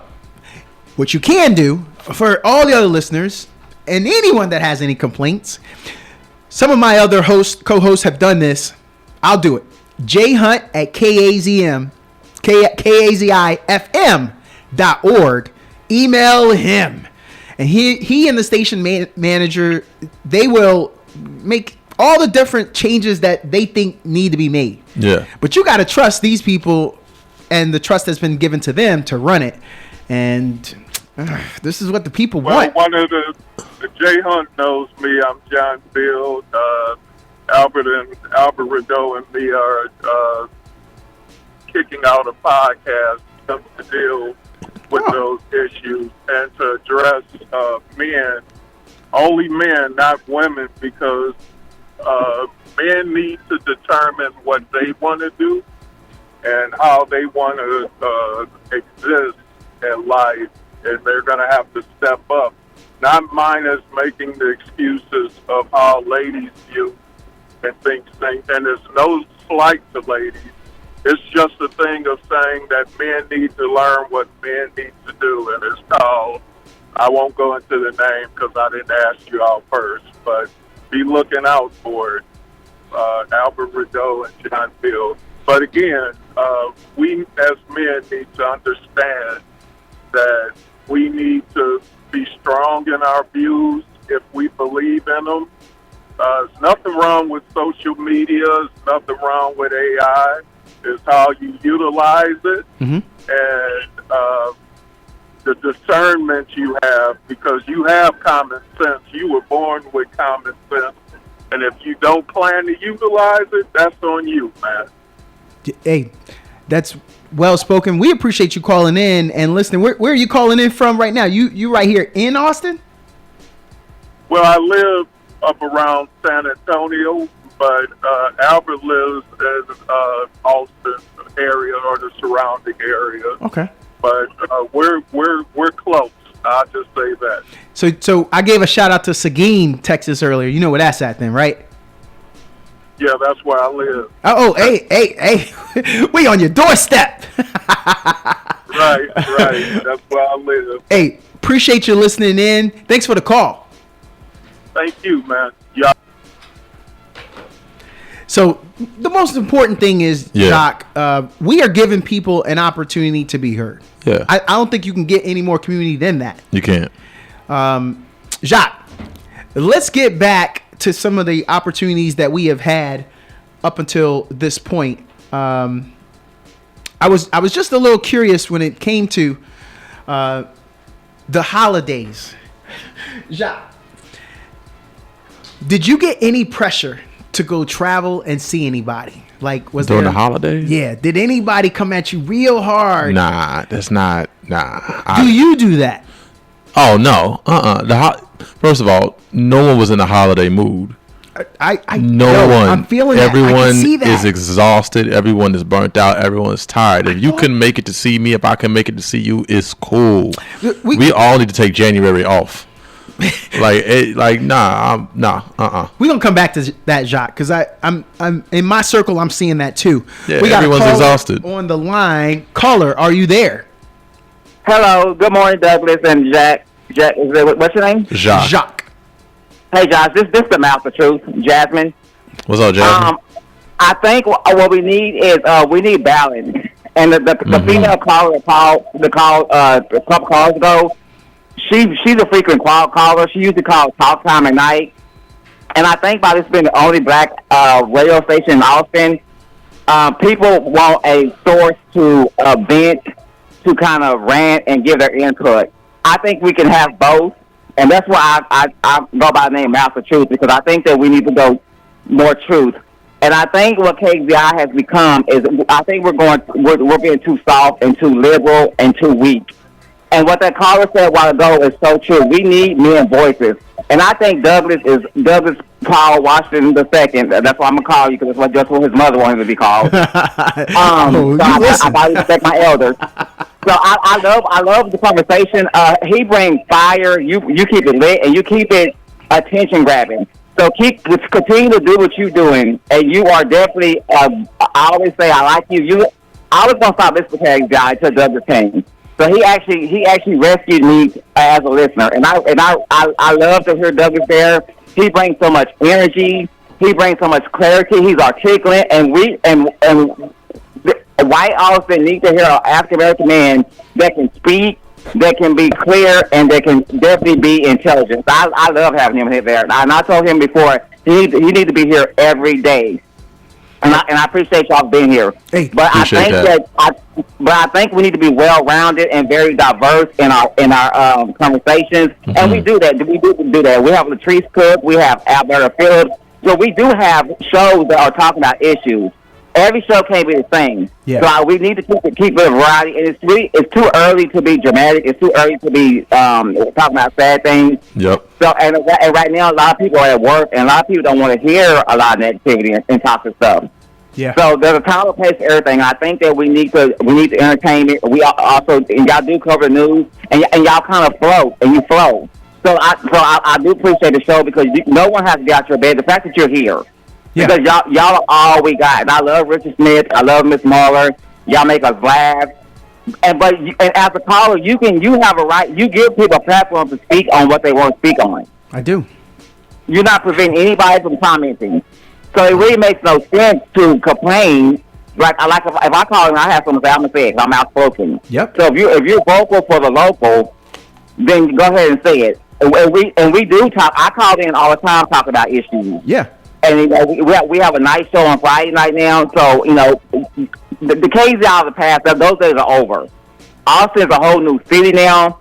what you can do for all the other listeners and anyone that has any complaints, some of my other co-hosts have done this. I'll do it. jhunt at kazifm.org. Email him. And he and the station manager, they will make all the different changes that they think need to be made. Yeah. But you got to trust these people and the trust that's been given to them to run it. And this is what the people want. One of the J Hunt knows me. I'm John Field. Albert Rideau and me are kicking out a podcast to deal with those issues and to address men, only men, not women, because men need to determine what they want to do and how they want to exist in life, and they're going to have to step up. Not mine is making the excuses of how ladies view and think, and there's no slight to ladies. It's just a thing of saying that men need to learn what men need to do, and it's called, I won't go into the name because I didn't ask you all first, but be looking out for it. Albert Rideau and John Field. But again, we as men need to understand that we need to be strong in our views if we believe in them. There's nothing wrong with social media. There's nothing wrong with AI. It's how you utilize it, and the discernment you have, because you have common sense. You were born with common sense, and if you don't plan to utilize it, that's on you, man. Hey, that's well spoken. We appreciate you calling in and listening. Where are you calling in from right now? You right here in Austin? Well, I live up around San Antonio, but Albert lives in Austin area or the surrounding area. Okay. But we're close. I'll just say that. So I gave a shout out to Seguin, Texas earlier. You know where that's at then, right? Yeah, that's where I live. Oh, hey, we on your doorstep. Right. That's where I live. Hey, appreciate you listening in. Thanks for the call. Thank you, man. Yeah. So the most important thing is, Doc, we are giving people an opportunity to be heard. Yeah. I don't think you can get any more community than that. You can't. Jacques, let's get back to some of the opportunities that we have had up until this point. I was just a little curious when it came to the holidays. Jacques, did you get any pressure to go travel and see anybody? Like, was during there, the holidays? Yeah. Did anybody come at you real hard? Nah, that's not. Nah. Do you do that? Oh no. First of all, no one was in a holiday mood. No one. I'm feeling that. Everyone is exhausted. Everyone is burnt out. Everyone is tired. If you can make it to see me, if I can make it to see you, it's cool. We all need to take January off. We're gonna come back to that, Jacques, because I'm in my circle. I'm seeing that too. Yeah, everyone's exhausted. On the line, caller, are you there? Hello, good morning, Douglas and Jack. Jack, what's your name? Jacques. Hey, Josh, this the mouth of truth, Jasmine. What's up, Jasmine? I think what we need is we need balance. And the female caller a couple calls ago, she's a frequent caller. She used to call talk time at night. And I think by this being the only black radio station in Austin, people want a source to vent, to kind of rant and give their input. I think we can have both. And that's why I go by the name Mouth of Truth, because I think that we need to go more truth. And I think what KZI has become is, I think we're being too soft and too liberal and too weak. And what that caller said a while ago is so true. We need men voices. And I think Douglas Paul Washington II. That's why I'm going to call you, because that's just what his mother wanted to be called. I respect my elders. So I love the conversation. He brings fire. You keep it lit, and you keep it attention grabbing. So continue to do what you're doing, and you are definitely. I always say I like you. I was gonna stop listening to that guy until Douglas came. So he actually rescued me as a listener, and I love to hear Douglas there. He brings so much energy. He brings so much clarity. He's articulate, and white Austin need to hear an African American man that can speak, that can be clear, and that can definitely be intelligent. I love having him here there. And I told him before he need to be here every day. And I appreciate y'all being here. Hey, but I think I think we need to be well rounded and very diverse in our conversations. Mm-hmm. And we do that. We do that. We have Latrice Cook. We have Alberta Phillips. So we do have shows that are talking about issues. Every show can't be the same. Yeah. So we need to keep a variety. And it's too early to be dramatic. It's too early to be talking about sad things. Yep. So and right now a lot of people are at work, and a lot of people don't want to hear a lot of negativity and toxic stuff. Yeah. So there's a time and place for everything. I think that we need the entertainment. We also, and y'all do cover the news, and y'all kind of flow, and you flow. So I do appreciate the show, because no one has to get out your bed. The fact that you're here. Yeah. Because y'all are all we got. And I love Richard Smith. I love Miss Marler. Y'all make us laugh. And as a caller, you have a right. You give people a platform to speak on what they want to speak on. I do. You're not preventing anybody from commenting. So it really makes no sense to complain. Like if I call and I have something to say, I'm gonna say it. I'm outspoken. Yep. So if you're vocal for the local, then go ahead and say it. And we do talk. I call in all the time, talk about issues. Yeah. And we have a nice show on Friday night now. So the cases out of the past, those days are over. Austin's a whole new city now.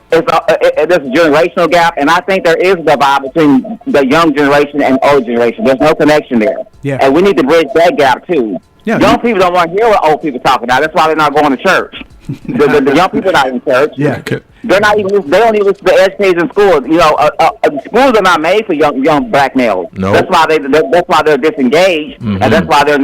There's a generational gap, and I think there is a divide between the young generation and old generation. There's no connection there. Yeah. And we need to bridge that gap too. Yeah. Young people don't want to hear what old people talk about. That's why they're not going to church. the young people are not in church. Yeah. They don't even listen to education in schools. Schools are not made for young black males. No. That's why they're disengaged, and that's why they're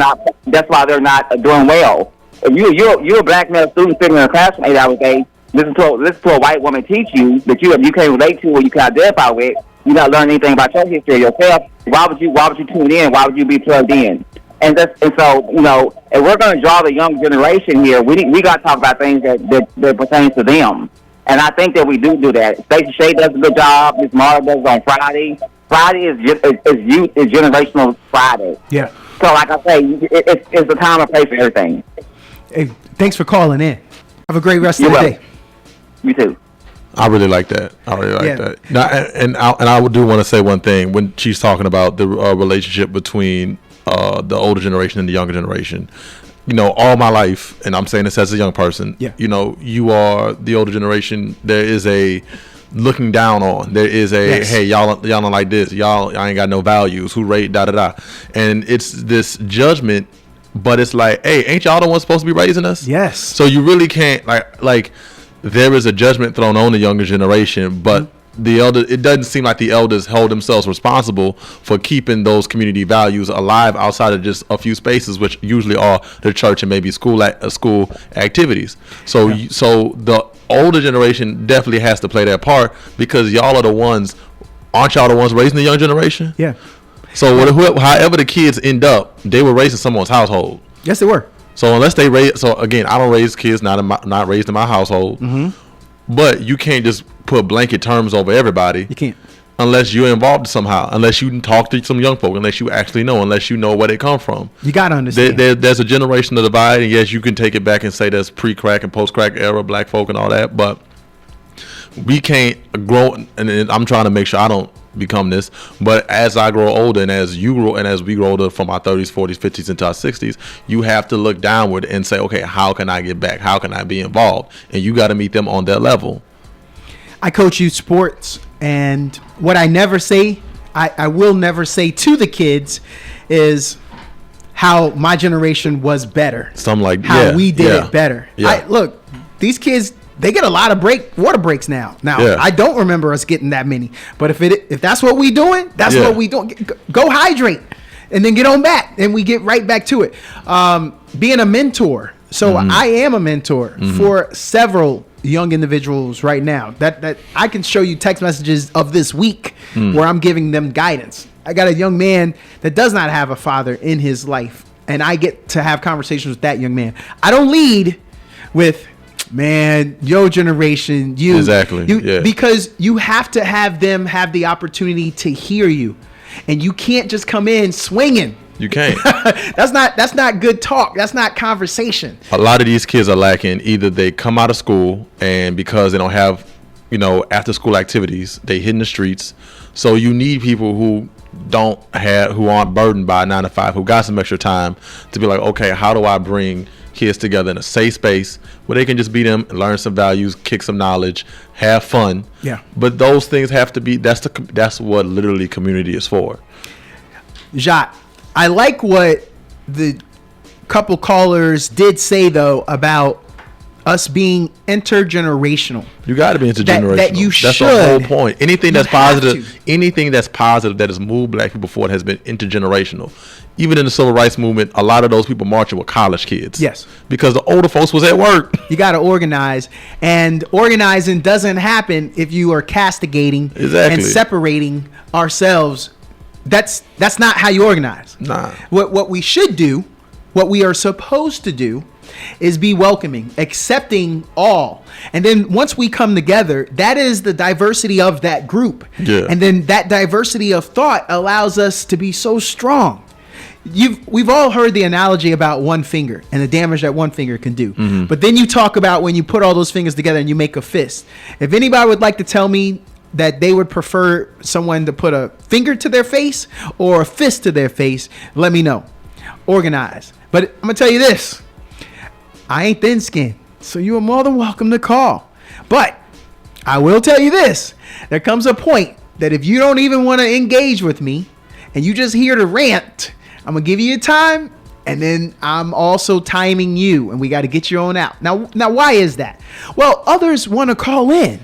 not doing well. If you're a black male student sitting in a classroom 8 hours a day, listen to a white woman teach you that you can't relate to or you can identify with. You're not learning anything about your history yourself. Why would you tune in? Why would you be plugged in? And so if we're going to draw the young generation here, we got to talk about things that pertain to them. And I think that we do that. Stacey Shea does a good job. Miss Mara does it on Friday. Friday is generational Friday. Yeah. So, like I say, it's the time and place for everything. Hey, thanks for calling in. Have a great rest of the day. You too. I really like that. I really like that. Now, and I do want to say one thing when she's talking about the relationship between the older generation and the younger generation. You know, all my life, and I'm saying this as a young person. Yeah. You know, you are the older generation. There is a looking down on. There is a hey, y'all don't like this. Y'all ain't got no values. Who rate da da da, and it's this judgment. But it's like, hey, ain't y'all the ones supposed to be raising us? Yes. So you really can't like. There is a judgment thrown on the younger generation, but the elder. It doesn't seem like the elders hold themselves responsible for keeping those community values alive outside of just a few spaces, which usually are the church and maybe school activities. So so the older generation definitely has to play their part because y'all are the ones. Aren't y'all the ones raising the young generation? Yeah. So however the kids end up, they were raised in someone's household. Yes, they were. So unless they raise, so again, I don't raise kids not raised in my household. But you can't just put blanket terms over everybody. You can't. Unless you're involved somehow. Unless you talk to some young folk. Unless you actually know. Unless you know where they come from. You gotta understand. There's a generational divide, and yes, you can take it back and say there's pre-crack and post-crack era black folk and all that. But we can't grow. And I'm trying to make sure I don't become this, but as I grow older and as you grow and as we grow older from our 30s, 40s, 50s into our 60s, you have to look downward and say, okay, how can I get back? How can I be involved? And you got to meet them on their level. I coach youth sports, and what I never say, I will never say to the kids is how my generation was better. Something like how we did it better. Yeah. Look, these kids, they get a lot of water breaks now. I don't remember us getting that many. But if that's what we doing, that's what we doing. Go hydrate and then get on back. And we get right back to it. Being a mentor. So I am a mentor for several young individuals right now. That I can show you text messages of this week where I'm giving them guidance. I got a young man that does not have a father in his life. And I get to have conversations with that young man. I don't lead with, man, your generation, because you have to have them have the opportunity to hear you, and you can't just come in swinging. You can't. That's not good talk. That's not conversation. A lot of these kids are lacking. Either they come out of school and because they don't have, after school activities, they hit in the streets. So you need people who aren't burdened by 9 to 5, who got some extra time to be like, okay, how do I bring kids together in a safe space where they can just be them, learn some values, kick some knowledge, have fun. Yeah. But those things have to be. That's what literally community is for. Jacques, I like what the couple callers did say though about us being intergenerational. You got to be intergenerational. That you that's should. the whole point. Anything that's positive that has moved black people forward has been intergenerational. Even in the civil rights movement, a lot of those people marching were college kids. Yes. Because the older folks was at work. You got to organize. And organizing doesn't happen if you are castigating and separating ourselves. That's not how you organize. Nah. What we should do, what we are supposed to do, is be welcoming, accepting all. And then once we come together, that is the diversity of that group. Yeah. And then that diversity of thought allows us to be so strong. We've all heard the analogy about one finger and the damage that one finger can do. But then you talk about when you put all those fingers together and you make a fist. If anybody would like to tell me that they would prefer someone to put a finger to their face or a fist to their face, let me know. Organize. But I'm going to tell you this. I ain't thin-skinned, so you are more than welcome to call. But I will tell you this. There comes a point that if you don't even want to engage with me and you just here to rant, I'm going to give you your time, and then I'm also timing you, and we got to get you on out. Now, why is that? Well, others want to call in.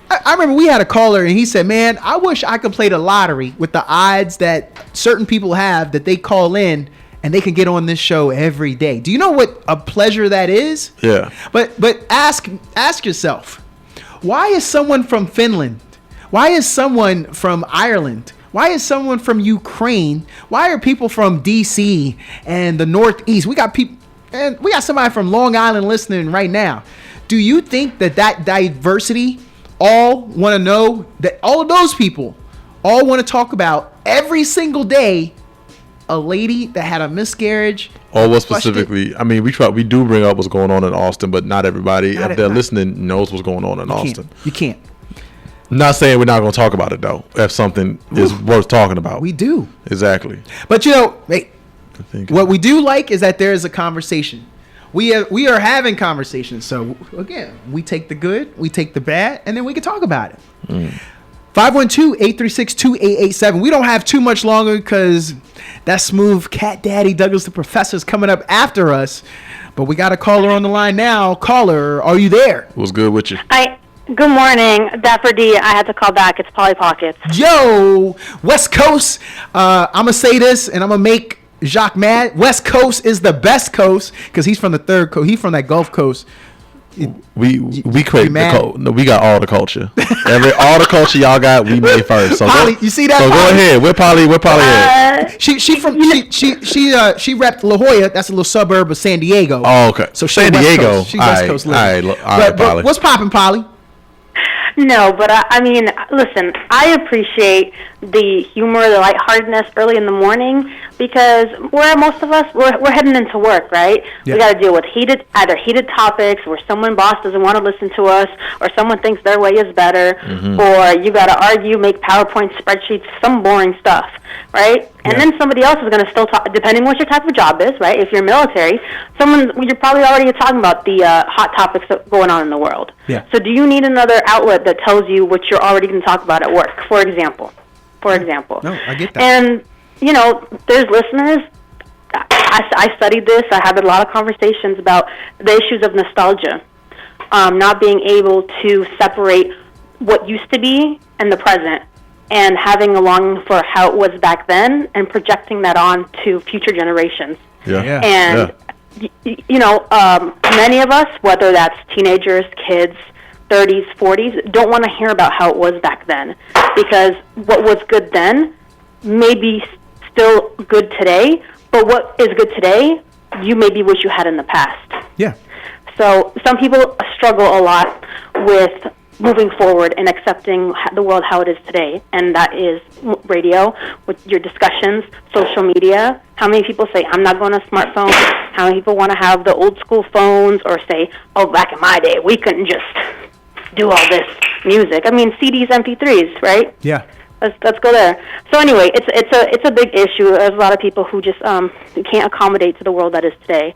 I remember we had a caller, and he said, man, I wish I could play the lottery with the odds that certain people have that they call in, and they can get on this show every day. Do you know what a pleasure that is? Yeah. But ask yourself, why is someone from Finland? Why is someone from Ireland? Why is someone from Ukraine? Why are people from DC and the Northeast? We got people, and we got somebody from Long Island listening right now. Do you think that diversity all want to know that all of those people all want to talk about every single day a lady that had a miscarriage. Or what specifically? I mean, we do bring up what's going on in Austin, but not everybody, if they're listening, knows what's going on in Austin. You can't. I'm not saying we're not going to talk about it, though, if something is worth talking about. We do. Exactly. But, hey, what we do like is that there is a conversation. We are having conversations. So, again, we take the good, we take the bad, and then we can talk about it. 512-836-2887. We don't have too much longer because that smooth cat daddy Douglas the Professor is coming up after us. But we got a caller on the line now. Caller, are you there? What's good with you? Good morning, Dapper D. I had to call back. It's Polly Pockets. Yo, West Coast. I'm going to say this, and I'm going to make Jacques mad. West Coast is the best coast because he's from the third coast. He's from that Gulf Coast. We create we got all the culture. All the culture y'all got, we made first. So Polly, you see that? So go ahead. Where Polly at? She repped La Jolla. That's a little suburb of San Diego. Oh, okay. So San Diego. She's West Coast. All right, Polly. But what's popping, Polly? No, but I mean, listen, I appreciate the humor, the lightheartedness early in the morning because most of us, we're heading into work, right? Yeah. We got to deal with either heated topics where someone boss doesn't want to listen to us or someone thinks their way is better or you got to argue, make PowerPoint spreadsheets, some boring stuff, right? And then somebody else is going to still talk, depending what your type of job is, right? If you're military, you're probably already talking about the hot topics going on in the world. Yeah. So do you need another outlet that tells you what you're already going to talk about at work, for example? No, I get that. And, there's listeners. I studied this. I had a lot of conversations about the issues of nostalgia, not being able to separate what used to be and the present, and having a longing for how it was back then and projecting that on to future generations. Yeah. And, many of us, whether that's teenagers, kids, 30s, 40s, don't want to hear about how it was back then because what was good then may be still good today, but what is good today, you maybe wish you had in the past. Yeah. So some people struggle a lot with moving forward and accepting the world how it is today, and that is radio, with your discussions, social media. How many people say, I'm not going to smartphone? How many people want to have the old school phones or say, oh, back in my day, we couldn't just do all this music. I mean, CDs, MP3s, right? Yeah. Let's go there. So anyway, it's a big issue. There's a lot of people who just can't accommodate to the world that is today.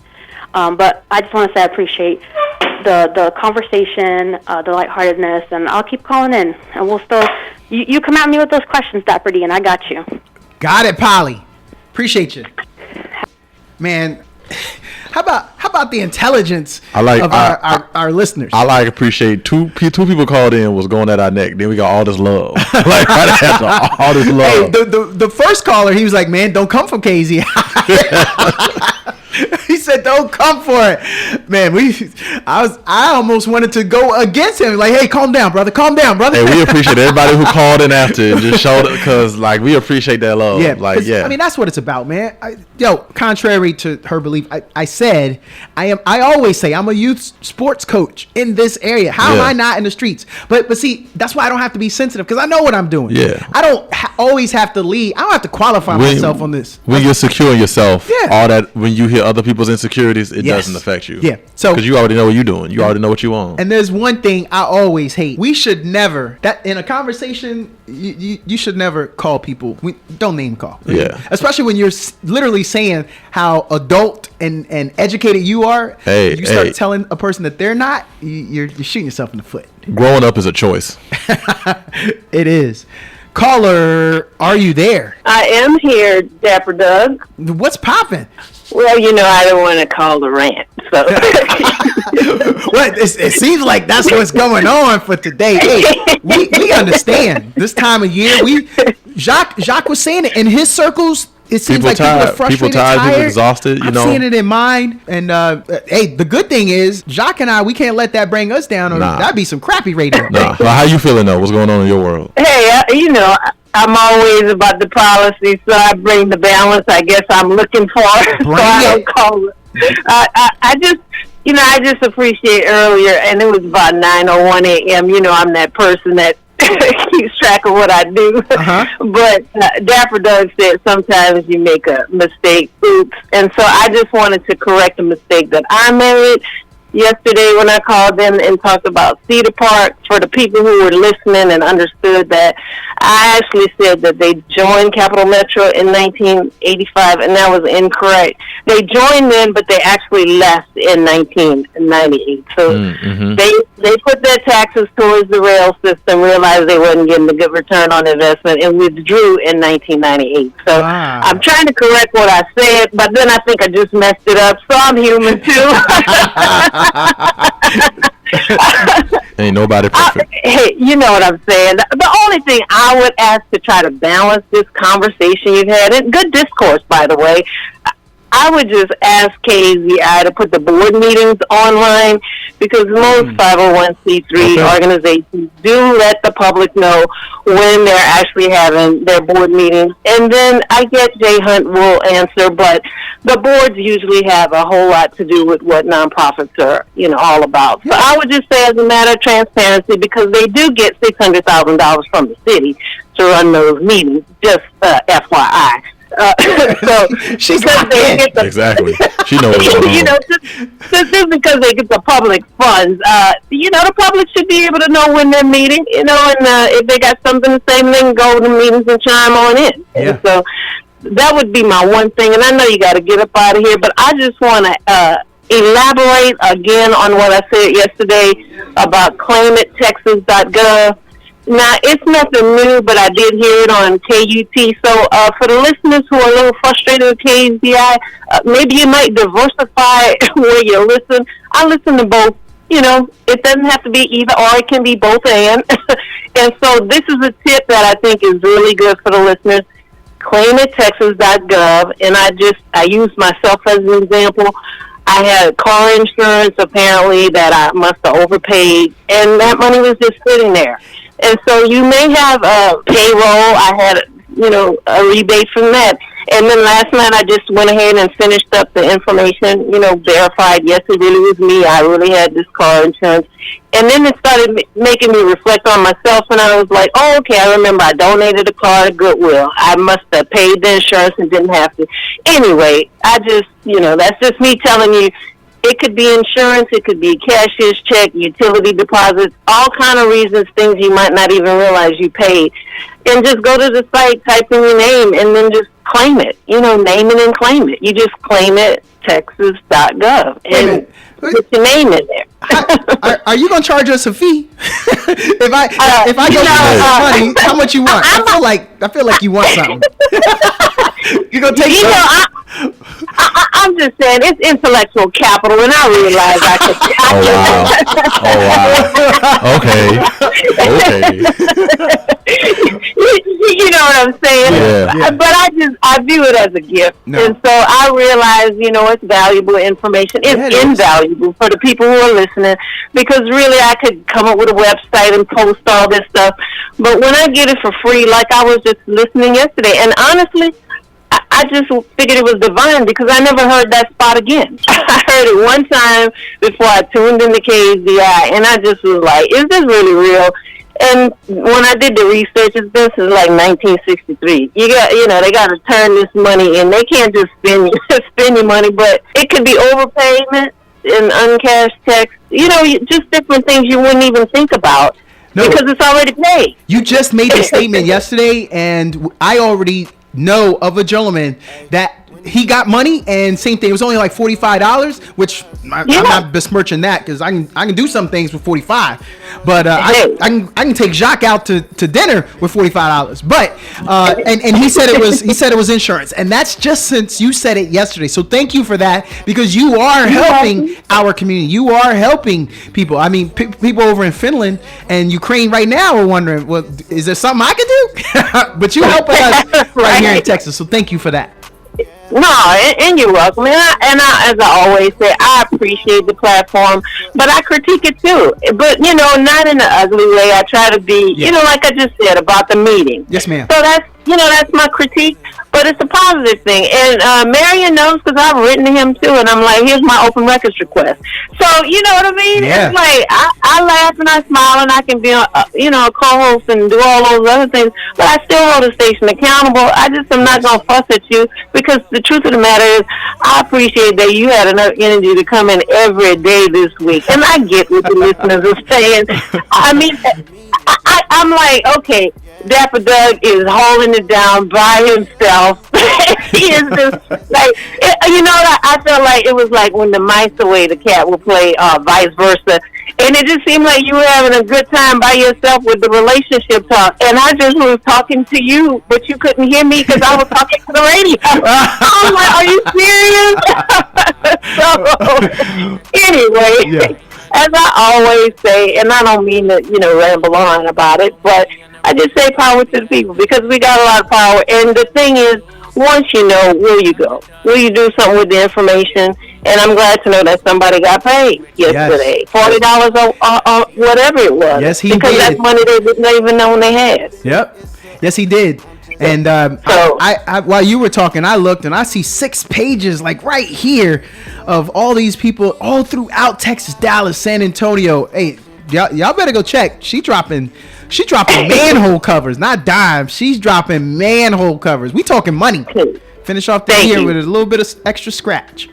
But I just want to say I appreciate the conversation, the lightheartedness, and I'll keep calling in. And we'll still you come at me with those questions, Dapper D, and I got you. Got it, Polly. Appreciate you, man. How about the intelligence of our listeners? I appreciate two people called in was going at our neck. Then we got all this love. All this love. Hey, the first caller, he was like, man, don't come from KZ. He said, "Don't come for it, man." I almost wanted to go against him. Like, hey, calm down, brother. Calm down, brother. Hey, we appreciate everybody who called in after and just showed it because, we appreciate that love. Yeah, I mean, that's what it's about, man. Contrary to her belief, I always say I'm a youth sports coach in this area. How am I not in the streets? But see, that's why I don't have to be sensitive because I know what I'm doing. Yeah, I don't always have to lead. I don't have to qualify myself on this. When you're secure in yourself, all that when you hear other people's insecurities, it doesn't affect you. Yeah. So because you already know what you're doing, you already know what you want. And there's one thing I always hate. We should never in a conversation. You should never call people. Don't name call. Yeah. Especially when you're literally saying how adult and educated you are. Hey, you start telling a person that they're not. You're shooting yourself in the foot. Growing up is a choice. It is. Caller, are you there? I am here, Dapper Doug. What's popping? Well, I don't want to call the rant. So, well, it seems like that's what's going on for today. Hey, we understand this time of year. Jacques was saying it in his circles. It seems people people are frustrated, tired, people exhausted. I'm seeing it in mine. And hey, the good thing is Jacques and we can't let that bring us down. Or that'd be some crappy radio. Nah. Well, how you feeling though? What's going on in your world? Hey, I'm always about the policy, so I bring the balance. I guess I'm looking for. So I don't call it. I just appreciate earlier, and it was about 9:01 a.m. I'm that person that keeps track of what I do. But Dapper Doug said sometimes you make a mistake. Oops. And so I just wanted to correct a mistake that I made yesterday when I called in and talked about Cedar Park. For the people who were listening and understood that, I actually said that they joined Capital Metro in 1985, and that was incorrect. They joined in, but they actually left in 1998. So they put their taxes towards the rail system, realized they wasn't getting a good return on investment, and withdrew in 1998. So I'm trying to correct what I said, but then I think I just messed it up. So I'm human too. Ain't nobody perfect. Hey, you know what I'm saying. The only thing I would ask to try to balance this conversation you've had, and good discourse, by the way, I would just ask KZI to put the board meetings online, because most 501c3 organizations do let the public know when they're actually having their board meetings. And then I get Jay Hunt will answer, but the boards usually have a whole lot to do with what nonprofits are, all about. So I would just say, as a matter of transparency, because they do get $600,000 from the city to run those meetings, just FYI. So she's exactly. She knows what's going on. Just because they get the public funds, the public should be able to know when they're meeting, and if they got something to say, they can go to meetings and chime on in. Yeah. And so that would be my one thing. And I know you got to get up out of here, but I just want to elaborate again on what I said yesterday about claimittexas.gov. Now, it's nothing new, but I did hear it on KUT. So for the listeners who are a little frustrated with KZI, maybe you might diversify where you listen. I listen to both. It doesn't have to be either or. It can be both and. And so this is a tip that I think is really good for the listeners. claimittexas.gov. And I use myself as an example. I had car insurance, apparently, that I must have overpaid, and that money was just sitting there. And so you may have a payroll. I had, a rebate from that. And then last night I just went ahead and finished up the information, verified, yes, it really was me. I really had this car insurance. And then it started making me reflect on myself, and I was like, oh, okay, I remember I donated a car to Goodwill. I must have paid the insurance and didn't have to. Anyway, I just, that's just me telling you, it could be insurance, it could be cashier's check, utility deposits, all kind of reasons, things you might not even realize you paid. And just go to the site, type in your name, and then just claim it. Name it and claim it. You just claim it, texas.gov, and put your name in there. Are you gonna charge us a fee if I go money? How much you want? I feel like you want something. You gonna take? I'm just saying it's intellectual capital, and I realize I could. Okay. You know what I'm saying? Yeah. But I view it as a gift, and so I realize it's valuable information. It's invaluable for the people who are listening, because really I could come up with a website and post all this stuff, but when I get it for free, like I was just listening yesterday, and honestly, I just figured it was divine, because I never heard that spot again. I heard it one time before I tuned into KZI, and I just was like, is this really real? And when I did the research, this is like 1963. They got to turn this money in. They can't just spend your money, but it could be overpayment and uncashed checks. Just different things you wouldn't even think about. No, because it's already paid. You just made the statement yesterday, and I already know of a gentleman that he got money, and same thing. It was only like $45, which I'm not besmirching that, because I can do some things with $45, but I can take Jacques out to dinner with $45. But and he said it was insurance, and that's just since you said it yesterday. So thank you for that, because you are helping our community. You are helping people. I mean, people over in Finland and Ukraine right now are wondering, well, is there something I can do? But you help us right here in Texas. So thank you for that. No, and you're welcome. And I, as I always say, I appreciate the platform, but I critique it too. But, not in an ugly way. I try to be, like I just said about the meeting. Yes, ma'am. So that's my critique. But it's a positive thing. And Marion knows because I've written to him too. And I'm like, here's my open records request. So, you know what I mean? Yeah. It's like, I laugh and I smile and I can be, a co-host and do all those other things. But I still hold the station accountable. I just am not going to fuss at you because the truth of the matter is I appreciate that you had enough energy to come in every day this week. And I get what the listeners are saying. I mean, I'm like, okay, Dapper Doug is holding it down by himself. He is just like, I felt like it was like when the mice away, the cat will play vice versa. And it just seemed like you were having a good time by yourself with the relationship talk. And I just was talking to you, but you couldn't hear me because I was talking to the radio. I'm like, are you serious? So, anyway, as I always say, and I don't mean to, ramble on about it, but I just say power to the people because we got a lot of power. And the thing is, once you know, will you go? Will you do something with the information? And I'm glad to know that somebody got paid yesterday. Yes. $40 or whatever it was. Yes, he because did. Because that's money they didn't even know they had. Yep. Yes, he did. And I while you were talking, I looked and I see 6 pages like right here of all these people all throughout Texas, Dallas, San Antonio. Hey, y'all better go check. She dropping manhole covers, not dimes. She's dropping manhole covers. We talking money. Finish off the year with a little bit of extra scratch.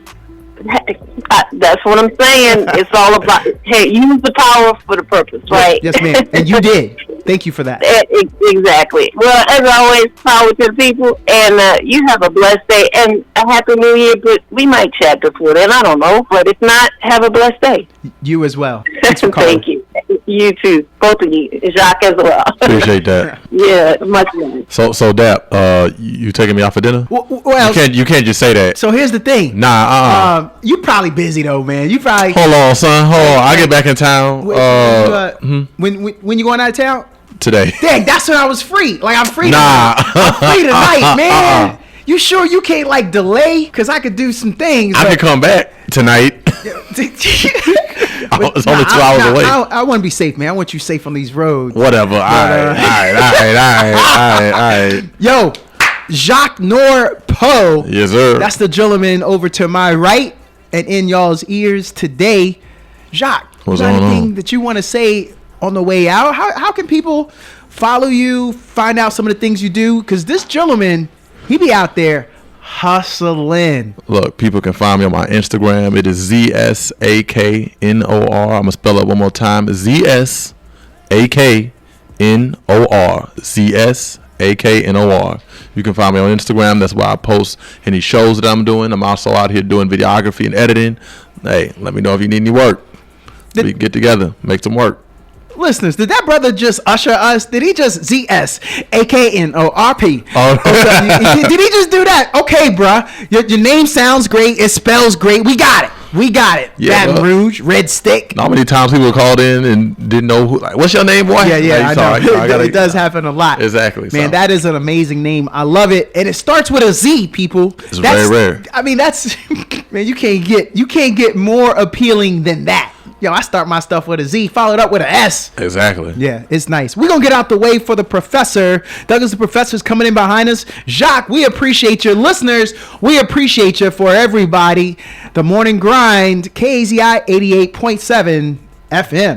That's what I'm saying. It's all about, hey, use the power for the purpose, right? Yes, ma'am. And you did. Thank you for that. Exactly. Well, as always, power to the people, and you have a blessed day and a happy new year, but we might chat before then. I don't know, but if not, have a blessed day. You as well. Thanks for calling. Thank you. You too. Both of you. Jacques as well. Appreciate that. Yeah, much love. So Dap, you taking me out for dinner? Well, you can't just say that. So here's the thing. Nah, you probably busy though, man. You probably Hold on, son. I get back in town. When you going out of town? Today. Dang, that's when I was free. Like I'm free. Nah. I'm free tonight, man. You sure you can't like delay? Cause I could do some things. I could come back tonight. It's only 2 hours away. I want to be safe, man. I want you safe on these roads. Whatever. All right. Yo, Zsaknor Poe. Yes, sir. That's the gentleman over to my right and in y'all's ears today. Jacques, is there anything that you want to say on the way out? How can people follow you, find out some of the things you do? Because this gentleman, he be out there hustling. Look, people can find me on my Instagram. It is ZSAKNOR. I'm going to spell it one more time. ZSAKNOR. ZSAKNOR. You can find me on Instagram. That's where I post any shows that I'm doing. I'm also out here doing videography and editing. Hey, let me know if you need any work. We can get together, make some work. Listeners, did that brother just usher us? Did he just ZSAKNORP? Oh. Did he just do that? Okay, bruh. Your name sounds great. It spells great. We got it. Yeah, Baton Rouge, Red Stick. How many times people called in and didn't know who? Like, what's your name, boy? Yeah, I know. It does happen a lot. Exactly. Man, that is an amazing name. I love it, and it starts with a Z. People, it's very rare. I mean, that's man. You can't get more appealing than that. Yo, I start my stuff with a Z, followed up with an S. Exactly. Yeah, it's nice. We're going to get out the way for the professor. Douglas, the professor's coming in behind us. Jacques, we appreciate you. Listeners, we appreciate you. For everybody, The Morning Grind, KAZI 88.7 FM.